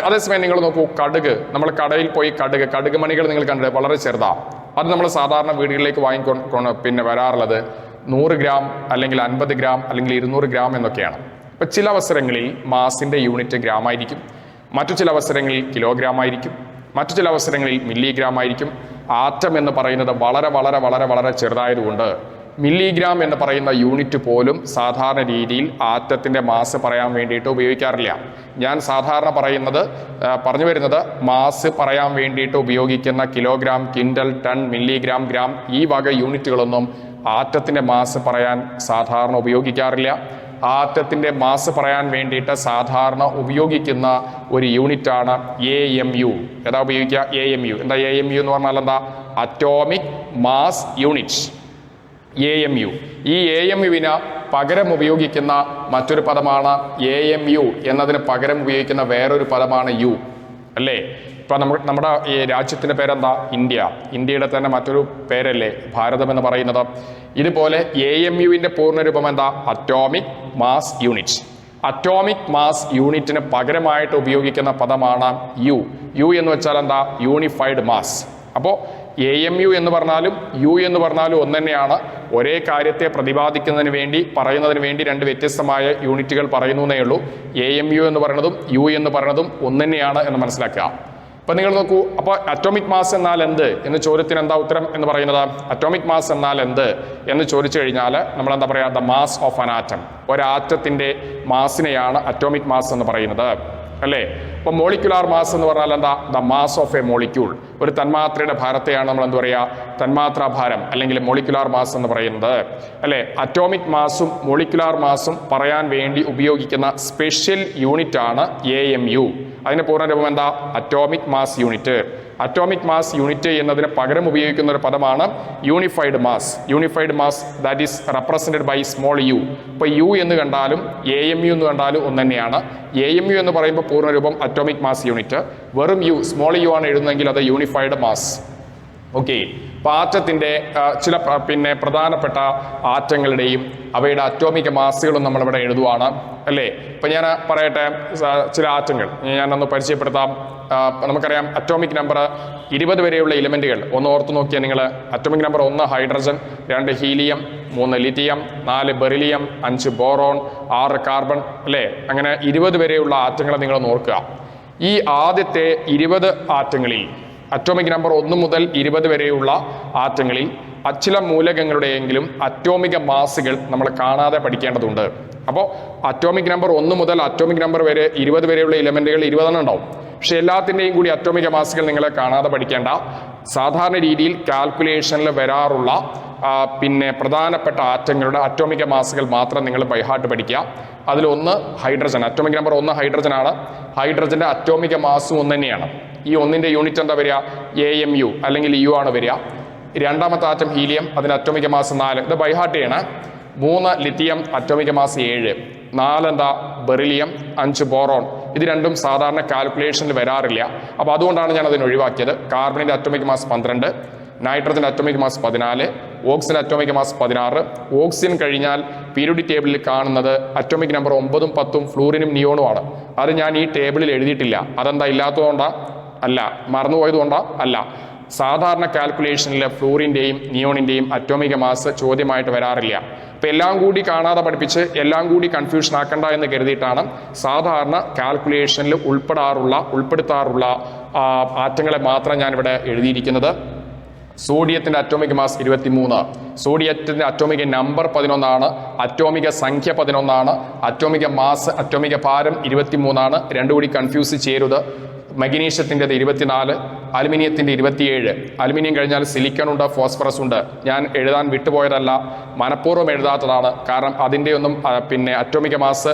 അതേസമയം നിങ്ങൾ നോക്കൂ, കടുക്. നമ്മൾ കടയിൽ പോയി കടുക് മണികൾ നിങ്ങൾ കണ്ടത് വളരെ ചെറുതാണ്. അത് നമ്മൾ സാധാരണ വീടുകളിലേക്ക് പിന്നെ വരാറുള്ളത് 100 ഗ്രാം അല്ലെങ്കിൽ 50 ഗ്രാം അല്ലെങ്കിൽ 200 ഗ്രാം എന്നൊക്കെയാണ്. അപ്പം ചില അവസരങ്ങളിൽ മാസിൻ്റെ യൂണിറ്റ് ഗ്രാം ആയിരിക്കും, മറ്റു ചില അവസരങ്ങളിൽ കിലോഗ്രാം ആയിരിക്കും, മറ്റു ചില അവസരങ്ങളിൽ മില്ലിഗ്രാം ആയിരിക്കും. ആറ്റം എന്ന് പറയുന്നത് വളരെ വളരെ വളരെ വളരെ ചെറുതായതുകൊണ്ട് മില്ലിഗ്രാം എന്ന് പറയുന്ന യൂണിറ്റ് പോലും സാധാരണ രീതിയിൽ ആറ്റത്തിൻ്റെ മാസ് പറയാൻ വേണ്ടിയിട്ട് ഉപയോഗിക്കാറില്ല. ഞാൻ സാധാരണ പറഞ്ഞു വരുന്നത് മാസ് പറയാൻ വേണ്ടിയിട്ട് ഉപയോഗിക്കുന്ന kilogram, quintal, ton, milligram, gram ഈ വക യൂണിറ്റുകളൊന്നും ആറ്റത്തിൻ്റെ മാസ് പറയാൻ സാധാരണ ഉപയോഗിക്കാറില്ല. ആറ്റത്തിൻ്റെ മാസ് പറയാൻ വേണ്ടിയിട്ട് സാധാരണ ഉപയോഗിക്കുന്ന ഒരു യൂണിറ്റാണ് AMU. ഏതാ ഉപയോഗിക്കുക? AMU. എന്താ AMU എന്ന് പറഞ്ഞാൽ? എന്താ? Atomic mass unit. AMU. ഈ AMUവിന് പകരം ഉപയോഗിക്കുന്ന മറ്റൊരു പദമാണ് AMU എന്നതിന് പകരം ഉപയോഗിക്കുന്ന വേറൊരു പദമാണ് U, അല്ലേ? ഇപ്പം നമ്മുടെ ഈ രാജ്യത്തിൻ്റെ പേരെന്താ? ഇന്ത്യ. ഇന്ത്യയുടെ തന്നെ മറ്റൊരു പേരല്ലേ ഭാരതം എന്ന് പറയുന്നത്. ഇതുപോലെ AMUവിൻ്റെ പൂർണ്ണരൂപം എന്താ? Atomic mass unit. Atomic mass യൂണിറ്റിന് പകരമായിട്ട് ഉപയോഗിക്കുന്ന പദമാണ് U. U എന്ന് വെച്ചാൽ എന്താ? Unified mass. അപ്പോൾ AMU എന്ന് പറഞ്ഞാലും U എന്ന് പറഞ്ഞാലും ഒന്ന് തന്നെയാണ്. ഒരേ കാര്യത്തെ പ്രതിപാദിക്കുന്നതിന് വേണ്ടി പറയുന്നതിന് വേണ്ടി രണ്ട് വ്യത്യസ്തമായ യൂണിറ്റുകൾ പറയുന്നു എന്നേ ഉള്ളൂ. AMU എന്ന് പറയുന്നതും U എന്ന് പറയുന്നതും ഒന്ന് തന്നെയാണ് എന്ന് മനസ്സിലാക്കുക. അപ്പം നിങ്ങൾ നോക്കൂ, അപ്പോൾ അറ്റോമിക് മാസ് എന്നാൽ എന്ത് എന്ന് ചോദ്യത്തിന് എന്താ ഉത്തരം എന്ന് പറയുന്നത്? അറ്റോമിക് മാസ് എന്നാൽ എന്ത് എന്ന് ചോദിച്ചു കഴിഞ്ഞാൽ നമ്മൾ എന്താ പറയുക? The mass of an atom. ഒരാറ്റത്തിൻ്റെ മാസിനെയാണ് അറ്റോമിക് മാസ് എന്ന് പറയുന്നത്, അല്ലേ? അപ്പോൾ മോളിക്കുലാർ മാസ് എന്ന് പറഞ്ഞാൽ എന്താ? The mass of a molecule. ഒരു തന്മാത്രയുടെ ഭാരത്തെയാണ് നമ്മൾ എന്താ പറയുക? തന്മാത്രാ ഭാരം അല്ലെങ്കിൽ മോളിക്കുലാർ മാസ് എന്ന് പറയുന്നത്, അല്ലേ? അറ്റോമിക് മാസും മോളിക്കുലാർ മാസും പറയാൻ വേണ്ടി ഉപയോഗിക്കുന്ന സ്പെഷ്യൽ യൂണിറ്റ് ആണ് AMU. അതിന്റെ പൂർണ്ണരൂപം എന്താ? Atomic mass unit. Atomic mass unit എന്നതിന് പകരം ഉപയോഗിക്കുന്ന ഒരു പദമാണ് unified mass. Unified mass that is represented by small u. ഇപ്പോൾ U എന്ന് കണ്ടാലും AMU എന്ന് കണ്ടാലും ഒന്ന് തന്നെയാണ്. AMU എന്ന് പറയുമ്പോൾ പൂർണ്ണരൂപം അറ്റോമിക് മാസ് യൂണിറ്റ്. വെറും U, സ്മോൾ u ആണ് എഴുതുന്നതെങ്കിൽ അത് യൂണിഫൈഡ് മാസ്. ഓക്കെ. അപ്പോൾ ആറ്റത്തിൻ്റെ ചില പ്രധാനപ്പെട്ട ആറ്റങ്ങളുടെയും അവയുടെ അറ്റോമിക മാസുകളും നമ്മളിവിടെ എഴുതുവാണ്, അല്ലേ? ഇപ്പം ഞാൻ പറയട്ടെ ചില ആറ്റങ്ങൾ ഞാനൊന്ന് പരിചയപ്പെടുത്താം. നമുക്കറിയാം അറ്റോമിക് നമ്പർ 20 വരെയുള്ള എലിമെൻറ്റുകൾ ഒന്ന് ഓർത്ത് നോക്കിയാൽ നിങ്ങൾ. Atomic number 1 hydrogen, 2 helium, 3 lithium, 4 beryllium, 5 boron, 6 carbon, അല്ലേ? അങ്ങനെ 20 വരെയുള്ള ആറ്റങ്ങളെ നിങ്ങൾ ഓർക്കുക. ഈ ആദ്യത്തെ 20 ആറ്റങ്ങളിൽ അറ്റോമിക് നമ്പർ 1 മുതൽ 20 വരെയുള്ള ആറ്റങ്ങളിൽ ചില മൂലകങ്ങളുടെയെങ്കിലും അറ്റോമിക മാസുകൾ നമ്മൾ കാണാതെ പഠിക്കേണ്ടതുണ്ട്. അപ്പോൾ അറ്റോമിക് നമ്പർ 1 മുതൽ അറ്റോമിക് നമ്പർ വരെ 20 വരെയുള്ള എലിമെൻറ്റുകൾ 20 ഉണ്ടാവും. പക്ഷെ എല്ലാത്തിൻ്റെയും കൂടി അറ്റോമിക മാസുകൾ നിങ്ങൾ കാണാതെ പഠിക്കേണ്ട. സാധാരണ രീതിയിൽ കാൽക്കുലേഷനിൽ വരാറുള്ള പ്രധാനപ്പെട്ട ആറ്റങ്ങളുടെ അറ്റോമിക മാസുകൾ മാത്രം നിങ്ങൾ ബൈഹാർട്ട് പഠിക്കുക. അതിലൊന്ന് ഹൈഡ്രജൻ. Atomic number 1 ഹൈഡ്രജനാണ്. ഹൈഡ്രജൻ്റെ അറ്റോമിക മാസും ഒന്ന് തന്നെയാണ്. ഈ ഒന്നിൻ്റെ യൂണിറ്റ് എന്താ വരിക? AMU അല്ലെങ്കിൽ U ആണ് വരിക. രണ്ടാമത്തെ ആറ്റം ഹീലിയം, അതിൻ്റെ അറ്റോമിക മാസ് 4. ഇത് ബൈഹാർട്ട് ചെയ്യണം. 3 ലിഥിയം, അറ്റോമിക മാസ് 7. 4 എന്താ? Beryllium, 5 boron. ഇത് രണ്ടും സാധാരണ കാൽക്കുലേഷനിൽ വരാറില്ല. അപ്പോൾ അതുകൊണ്ടാണ് ഞാൻ അതിന് ഒഴിവാക്കിയത്. കാർബണിൻ്റെ അറ്റോമിക് മാസ് 12, നൈട്രജൻ്റെ atomic mass 14, oxygen atomic mass 16. Oxygen കഴിഞ്ഞാൽ പീരിയോഡിക് ടേബിളിൽ കാണുന്നത് അറ്റോമിക് നമ്പർ 9ഉം 10ഉം ഫ്ലൂറിനും നിയോണുമാണ്. അത് ഞാൻ ഈ ടേബിളിൽ എഴുതിയിട്ടില്ല. അതെന്താ? ഇല്ലാത്തതുകൊണ്ടാ? അല്ല. മറന്നുപോയതുകൊണ്ടാ? അല്ല. സാധാരണ കാൽക്കുലേഷനിൽ ഫ്ലൂറിൻ്റെയും നിയോണിൻ്റെയും അറ്റോമിക മാസ് ചോദ്യമായിട്ട് വരാറില്ല. അപ്പോൾ എല്ലാം കൂടി കാണാതെ പഠിപ്പിച്ച് എല്ലാം കൂടി കൺഫ്യൂഷൻ ആക്കണ്ട എന്ന് കരുതിയിട്ടാണ് സാധാരണ കാൽക്കുലേഷനിൽ ഉൾപ്പെടുത്താറുള്ള ആറ്റങ്ങളെ മാത്രം ഞാനിവിടെ എഴുതിയിരിക്കുന്നത്. സോഡിയത്തിൻ്റെ അറ്റോമിക് മാസ് 23, സോഡിയത്തിൻ്റെ അറ്റോമിക നമ്പർ 11, അറ്റോമിക സംഖ്യ 11, അറ്റോമിക മാസ് അറ്റോമിക ഭാരം 23, രണ്ടും കൂടി കൺഫ്യൂസ് ചെയ്യരുത്. മഗ്നീഷ്യത്തിൻ്റെത് 24, അലുമിനിയത്തിൻ്റെ 27. അലുമിനിയം കഴിഞ്ഞാൽ സിലിക്കൺ ഉണ്ട്, ഫോസ്ഫറസ് ഉണ്ട്. ഞാൻ എഴുതാൻ വിട്ടുപോയതല്ല, മനഃപൂർവ്വം എഴുതാത്തതാണ്. കാരണം അതിൻ്റെ ഒന്നും അറ്റോമിക മാസ്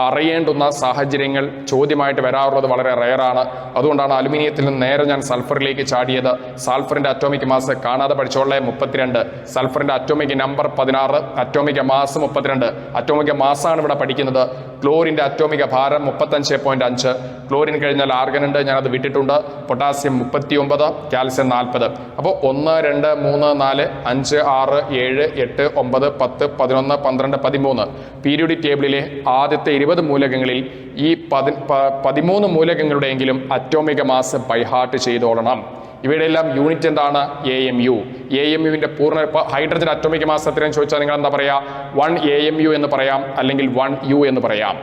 അറിയേണ്ടുന്ന സാഹചര്യങ്ങൾ ചോദ്യമായിട്ട് വരാറുള്ളത് വളരെ റെയറാണ്. അതുകൊണ്ടാണ് അലുമിനിയത്തിൽ നിന്ന് നേരെ ഞാൻ സൾഫറിലേക്ക് ചാടിയത്. സൾഫറിൻ്റെ അറ്റോമിക് മാസ് കാണാതെ പഠിച്ചോളെ 32, സൾഫറിൻ്റെ അറ്റോമിക് നമ്പർ 16, അറ്റോമിക മാസ് 32. അറ്റോമിക മാസാണ് ഇവിടെ പഠിക്കുന്നത്. ക്ലോറിൻ്റെ അറ്റോമിക ഭാരം 35.5. ക്ലോറിൻ കഴിഞ്ഞാൽ ആർഗൺ ഉണ്ട്, ഞാനത് വിട്ടിട്ടുണ്ട്. Potassium 39, calcium 40. അപ്പോൾ 1, 2, 3, 4, 5, 6, 7, 8, 9, 10, 11, 12, 13 പീരിയോഡിക് ടേബിളിലെ ആദ്യത്തെ 20 മൂലകങ്ങളിൽ ഈ 13 മൂലകങ്ങളുടെയെങ്കിലും അറ്റോമിക മാസ് ബൈഹാർട്ട് ചെയ്തോളണം. ഇവയുടെ എല്ലാം യൂണിറ്റ് എന്താണ്? AMU. AMUവിൻ്റെ പൂർണ്ണ ഹൈഡ്രജൻ അറ്റോമിക മാസ് എത്രയും ചോദിച്ചാൽ നിങ്ങൾ എന്താ പറയുക? 1 AMU എന്ന് പറയാം, അല്ലെങ്കിൽ 1 U എന്ന് പറയാം.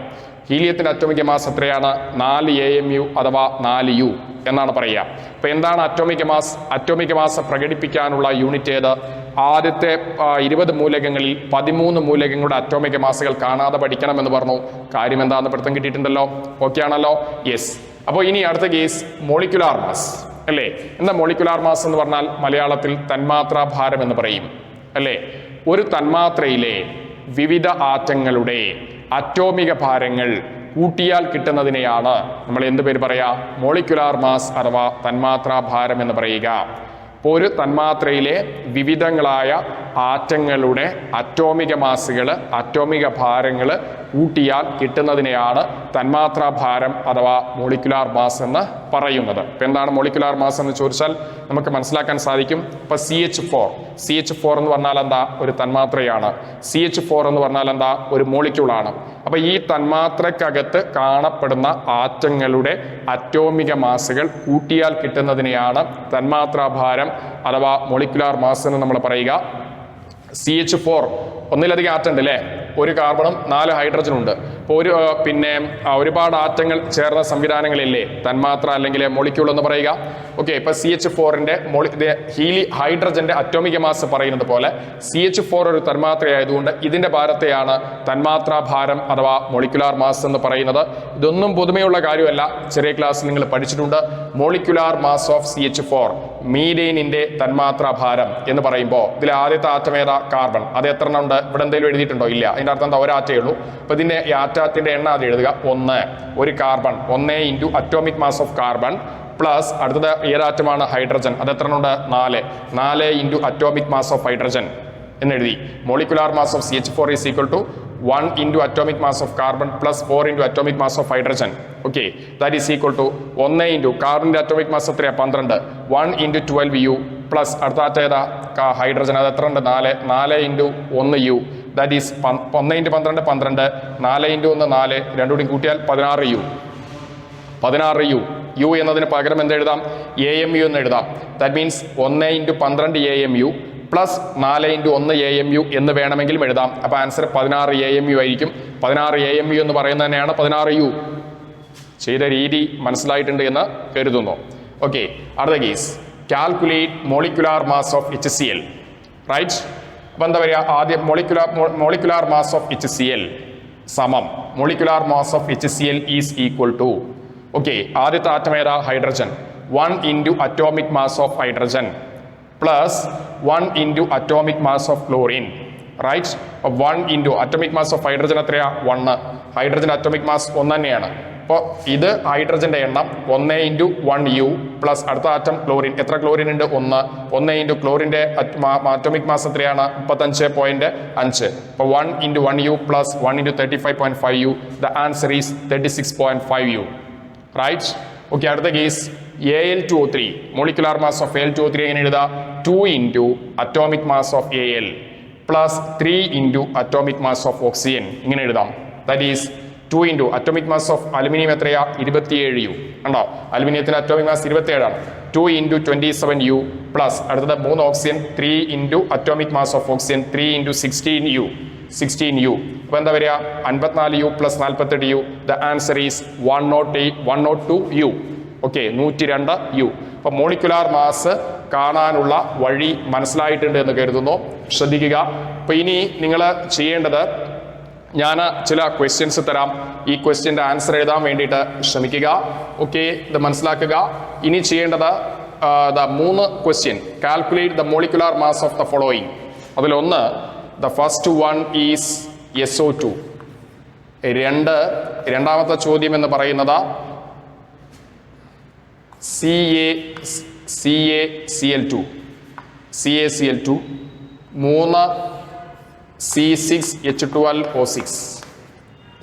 ഹീലിയത്തിൻ്റെ അറ്റോമിക മാസ് എത്രയാണ്? 4 AMU അഥവാ 4 U എന്നാണ് പറയുക. അപ്പോൾ എന്താണ് അറ്റോമിക മാസ്? അറ്റോമിക മാസ് പ്രകടിപ്പിക്കാനുള്ള യൂണിറ്റ് ഏത്? ആദ്യത്തെ 20 മൂലകങ്ങളിൽ 13 മൂലകങ്ങളുടെ അറ്റോമിക മാസുകൾ കാണാതെ പഠിക്കണം എന്ന് പറഞ്ഞു. കാര്യം എന്താണെന്ന് പിടുത്തം കിട്ടിയിട്ടുണ്ടല്ലോ? ഓക്കെ ആണല്ലോ? യെസ്. അപ്പോൾ ഇനി അടുത്ത കേസ് മോളിക്കുലാർ മാസ് അല്ലേ? എന്താ മോളിക്കുലാർ മാസ് എന്ന് പറഞ്ഞാൽ? മലയാളത്തിൽ തന്മാത്രാ ഭാരം എന്ന് പറയും അല്ലേ? ഒരു തന്മാത്രയിലെ വിവിധ ആറ്റങ്ങളുടെ അറ്റോമിക ഭാരങ്ങൾ കൂട്ടിയാൽ കിട്ടുന്നതിനെയാണ് നമ്മൾ എന്ത് പേര് പറയാ? മോളിക്കുലാർ മാസ് അഥവാ തന്മാത്രാ ഭാരം എന്ന് പറയുക. അപ്പോൾ ഒരു തന്മാത്രയിലെ വിവിധങ്ങളായ ആറ്റങ്ങളുടെ അറ്റോമിക മാസുകൾ, അറ്റോമിക ഭാരങ്ങൾ കൂട്ടിയാൽ കിട്ടുന്നതിനെയാണ് തന്മാത്രാ ഭാരം അഥവാ മോളിക്കുലാർ മാസ് എന്ന് പറയുന്നത്. ഇപ്പം എന്താണ് മോളിക്കുലാർ മാസ് എന്ന് ചോദിച്ചാൽ നമുക്ക് മനസ്സിലാക്കാൻ സാധിക്കും. ഇപ്പം CH4 എന്ന് പറഞ്ഞാൽ എന്താ? ഒരു തന്മാത്രയാണ്. CH4 എന്ന് പറഞ്ഞാൽ എന്താ? ഒരു മോളിക്യൂളാണ്. അപ്പം ഈ തന്മാത്രക്കകത്ത് കാണപ്പെടുന്ന ആറ്റങ്ങളുടെ അറ്റോമിക മാസുകൾ കൂട്ടിയാൽ കിട്ടുന്നതിനെയാണ് തന്മാത്രാ ഭാരം അഥവാ മോളിക്കുലാർ മാസ് എന്ന് നമ്മൾ പറയുക. CH4 ഒന്നിലധികം ആറ്റം ഉണ്ട് അല്ലേ? ഒരു കാർബണും 4 ഹൈഡ്രജനും ഉണ്ട്. അപ്പോൾ ഒരുപാട് ആറ്റങ്ങൾ ചേർന്ന സംവിധാനങ്ങളില്ലേ തന്മാത്ര അല്ലെങ്കിൽ മോളിക്യൂൾ എന്ന് പറയുക. ഓക്കെ, ഇപ്പൊ CH4ന്റെ ഹൈഡ്രജന്റെ അറ്റോമിക മാസ് പറയുന്നത് പോലെ CH4 ഒരു തന്മാത്രയായതുകൊണ്ട് ഇതിന്റെ ഭാരത്തെയാണ് തന്മാത്രാ ഭാരം അഥവാ മോളിക്കുലാർ മാസ് എന്ന് പറയുന്നത്. ഇതൊന്നും പുതുമയുള്ള കാര്യമല്ല, ചെറിയ ക്ലാസ്സിൽ നിങ്ങൾ പഠിച്ചിട്ടുണ്ട്. മോളിക്കുലാർ മാസ് ഓഫ് CH4, മീഥെയ്നിന്റെ തന്മാത്രാ ഭാരം എന്ന് പറയുമ്പോൾ ഇതിൽ ആദ്യത്തെ ആറ്റം ഏതാ? കാർബൺ. അത് എത്ര എണ്ണം ഉണ്ട്? ഇവിടെ എന്തെങ്കിലും എഴുതിയിട്ടുണ്ടോ? ഇല്ല. അതിന്റെ അർത്ഥം എന്താ? ഒരാറ്റേ ഉള്ളൂ. അപ്പൊ ഇതിന്റെ ആറ്റത്തിന്റെ എണ്ണം അത് എഴുതുക. 1. ഒരു carbon 1 into atomic mass of carbon plus അടുത്തത് ഏതാറ്റമാണ്? ഹൈഡ്രജൻ. അത് എത്ര ഉണ്ട്? 4 into atomic mass of hydrogen എന്നെഴുതി. Molecular mass of CH4 is equal to 1 into atomic mass of carbon plus 4 into atomic mass of hydrogen. Okay, that is equal to 1 into കാർബണിന്റെ atomic mass എത്രയാണ്? 12. 1 into 12U plus അടുത്ത atom ഏതാ? Hydrogen. അത് എത്ര ഉണ്ട്? 4 into 1U. That is 1 into 12 12, 4 into 1 4, രണ്ടും കൂടി കൂട്ടിയാൽ 16U. 16U. U എന്നതിന് പകരം എന്ത് എഴുതാം? AMU എന്ന് എഴുതാം. That means 1 into 12 AMU plus 4 into 1 AMU എന്ന് വേണമെങ്കിലും എഴുതാം. അപ്പോൾ ആൻസർ 16 AMU ആയിരിക്കും. 16 AMU എന്ന് പറയുന്നത് തന്നെയാണ് 16U. ചെയ്ത രീതി മനസ്സിലായിട്ടുണ്ട് എന്ന് കരുതുന്നു. ഓക്കെ, അടുത്ത case calculate molecular mass of HCl. Right? അപ്പം എന്താ പറയുക? ആദ്യം മോളിക്കുലാർ മാസ് ഓഫ് HCl സമം molecular mass of HCl is equal to, okay, ആദ്യത്തെ ആറ്റം ഏതാ? Hydrogen. 1 into atomic mass of hydrogen plus 1 into atomic mass of chlorine. Right? 1 into atomic mass of hydrogen എത്രയാ? 1. Hydrogen atomic mass 1 തന്നെയാണ്. അപ്പോൾ ഇത് ഹൈഡ്രജന്റെ എണ്ണം 1 into 1U plus അടുത്ത atom chlorine. എത്ര chlorine ഉണ്ട്? 1 ഇൻറ്റു ക്ലോറിന്റെ അറ്റോമിക് മാസ് എത്രയാണ്? 35.5. അപ്പോൾ 1 into 1U plus 1 into 35.5U. The answer is 36.5U. Right? Okay, അടുത്ത case Al2O3. Molecular mass of Al2O3 എങ്ങനെ എഴുതാ? 2 into atomic mass of Al plus 3 into atomic mass of oxygen. ഇങ്ങനെ എഴുതാം. That is 2 into atomic mass of aluminium എത്രയാ 27 U ഉണ്ടോ, അലുമിനിയത്തിന്റെ atomic mass 27 ആണ്. 2 into 27 U plus അടുത്തത് 3 oxygen 3 into atomic mass of oxygen 3 into 16 U. അപ്പോൾ എന്താ വരിക 54 U plus 48 U. The answer is 102 U. Okay, 102 U. അപ്പൊ മോളിക്കുലാർ മാസ് കാണാനുള്ള വഴി മനസ്സിലായിട്ടുണ്ട് എന്ന് കരുതുന്നു. ശ്രദ്ധിക്കുക. അപ്പൊ ഇനി നിങ്ങൾ ചെയ്യേണ്ടത്, ഞാൻ ചില ക്വസ്റ്റ്യൻസ് തരാം, ഈ ക്വസ്റ്റ്യൻ്റെ ആൻസർ എഴുതാൻ വേണ്ടിയിട്ട് ശ്രമിക്കുക. ഓക്കെ, ഇത് മനസ്സിലാക്കുക. ഇനി ചെയ്യേണ്ടത് 3 question, calculate the molecular mass of the following. അതിലൊന്ന്, the first one is SO2. രണ്ടാമത്തെ ചോദ്യം എന്ന് പറയുന്നത് CaCl2. 3 C6H12O6,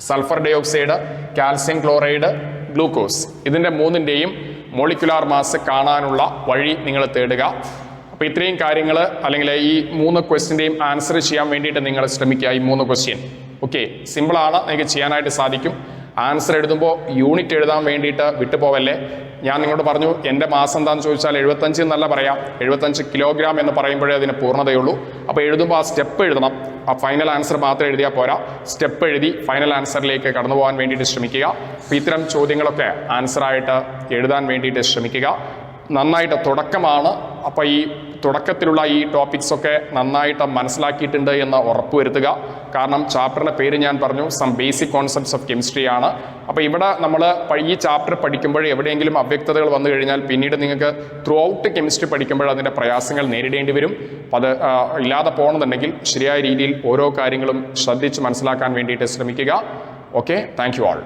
sulphur dioxide, calcium chloride, glucose. ഇതിൻ്റെ 3ൻ്റെയും മോളിക്കുലാർ മാസ് കാണാനുള്ള വഴി നിങ്ങൾ തേടുക. അപ്പോൾ ഇത്രയും കാര്യങ്ങൾ, അല്ലെങ്കിൽ ഈ 3 ക്വസ്റ്റ്യൻ്റെയും ആൻസർ ചെയ്യാൻ വേണ്ടിയിട്ട് നിങ്ങൾ ശ്രമിക്കുക. ഈ 3 ക്വസ്റ്റ്യൻ ഓക്കെ, സിമ്പിളാണ്, നിങ്ങൾക്ക് ചെയ്യാനായിട്ട് സാധിക്കും. ആൻസർ എഴുതുമ്പോൾ യൂണിറ്റ് എഴുതാൻ വേണ്ടിയിട്ട് വിട്ടുപോവല്ലേ. ഞാൻ നിങ്ങളോട് പറഞ്ഞു എൻ്റെ മാസം എന്താണെന്ന് ചോദിച്ചാൽ 75 എന്നല്ല പറയാം, 75 കിലോഗ്രാം എന്ന് പറയുമ്പോഴേ അതിന് പൂർണ്ണതയുള്ളൂ. അപ്പോൾ എഴുതുമ്പോൾ ആ സ്റ്റെപ്പ് എഴുതണം. ആ ഫൈനൽ ആൻസർ മാത്രം എഴുതിയാൽ പോരാ, സ്റ്റെപ്പ് എഴുതി ഫൈനൽ ആൻസറിലേക്ക് കടന്നു പോകാൻ വേണ്ടിയിട്ട് ശ്രമിക്കുക. അപ്പോൾ ഇത്തരം ചോദ്യങ്ങളൊക്കെ ആൻസറായിട്ട് എഴുതാൻ വേണ്ടിയിട്ട് ശ്രമിക്കുക. നന്നായിട്ട് തുടക്കമാണ്, അപ്പോൾ ഈ തുടക്കത്തിലുള്ള ഈ ടോപ്പിക്സൊക്കെ നന്നായിട്ട് മനസ്സിലാക്കിയിട്ടുണ്ട് എന്ന് ഉറപ്പുവരുത്തുക. കാരണം ചാപ്റ്ററിൻ്റെ പേര് ഞാൻ പറഞ്ഞു, some basic concepts of chemistry ആണ്. അപ്പോൾ ഇവിടെ നമ്മൾ ഈ ചാപ്റ്റർ പഠിക്കുമ്പോൾ എവിടെയെങ്കിലും അവ്യക്തതകൾ വന്നു കഴിഞ്ഞാൽ പിന്നീട് നിങ്ങൾക്ക് ത്രൂ ഔട്ട് കെമിസ്ട്രി പഠിക്കുമ്പോൾ അതിൻ്റെ പ്രയാസങ്ങൾ നേരിടേണ്ടി വരും. അപ്പോൾ അത് ഇല്ലാതെ പോകണമെന്നുണ്ടെങ്കിൽ ശരിയായ രീതിയിൽ ഓരോ കാര്യങ്ങളും ശ്രദ്ധിച്ച് മനസ്സിലാക്കാൻ വേണ്ടിയിട്ട് ശ്രമിക്കുക. Okay, thank you all.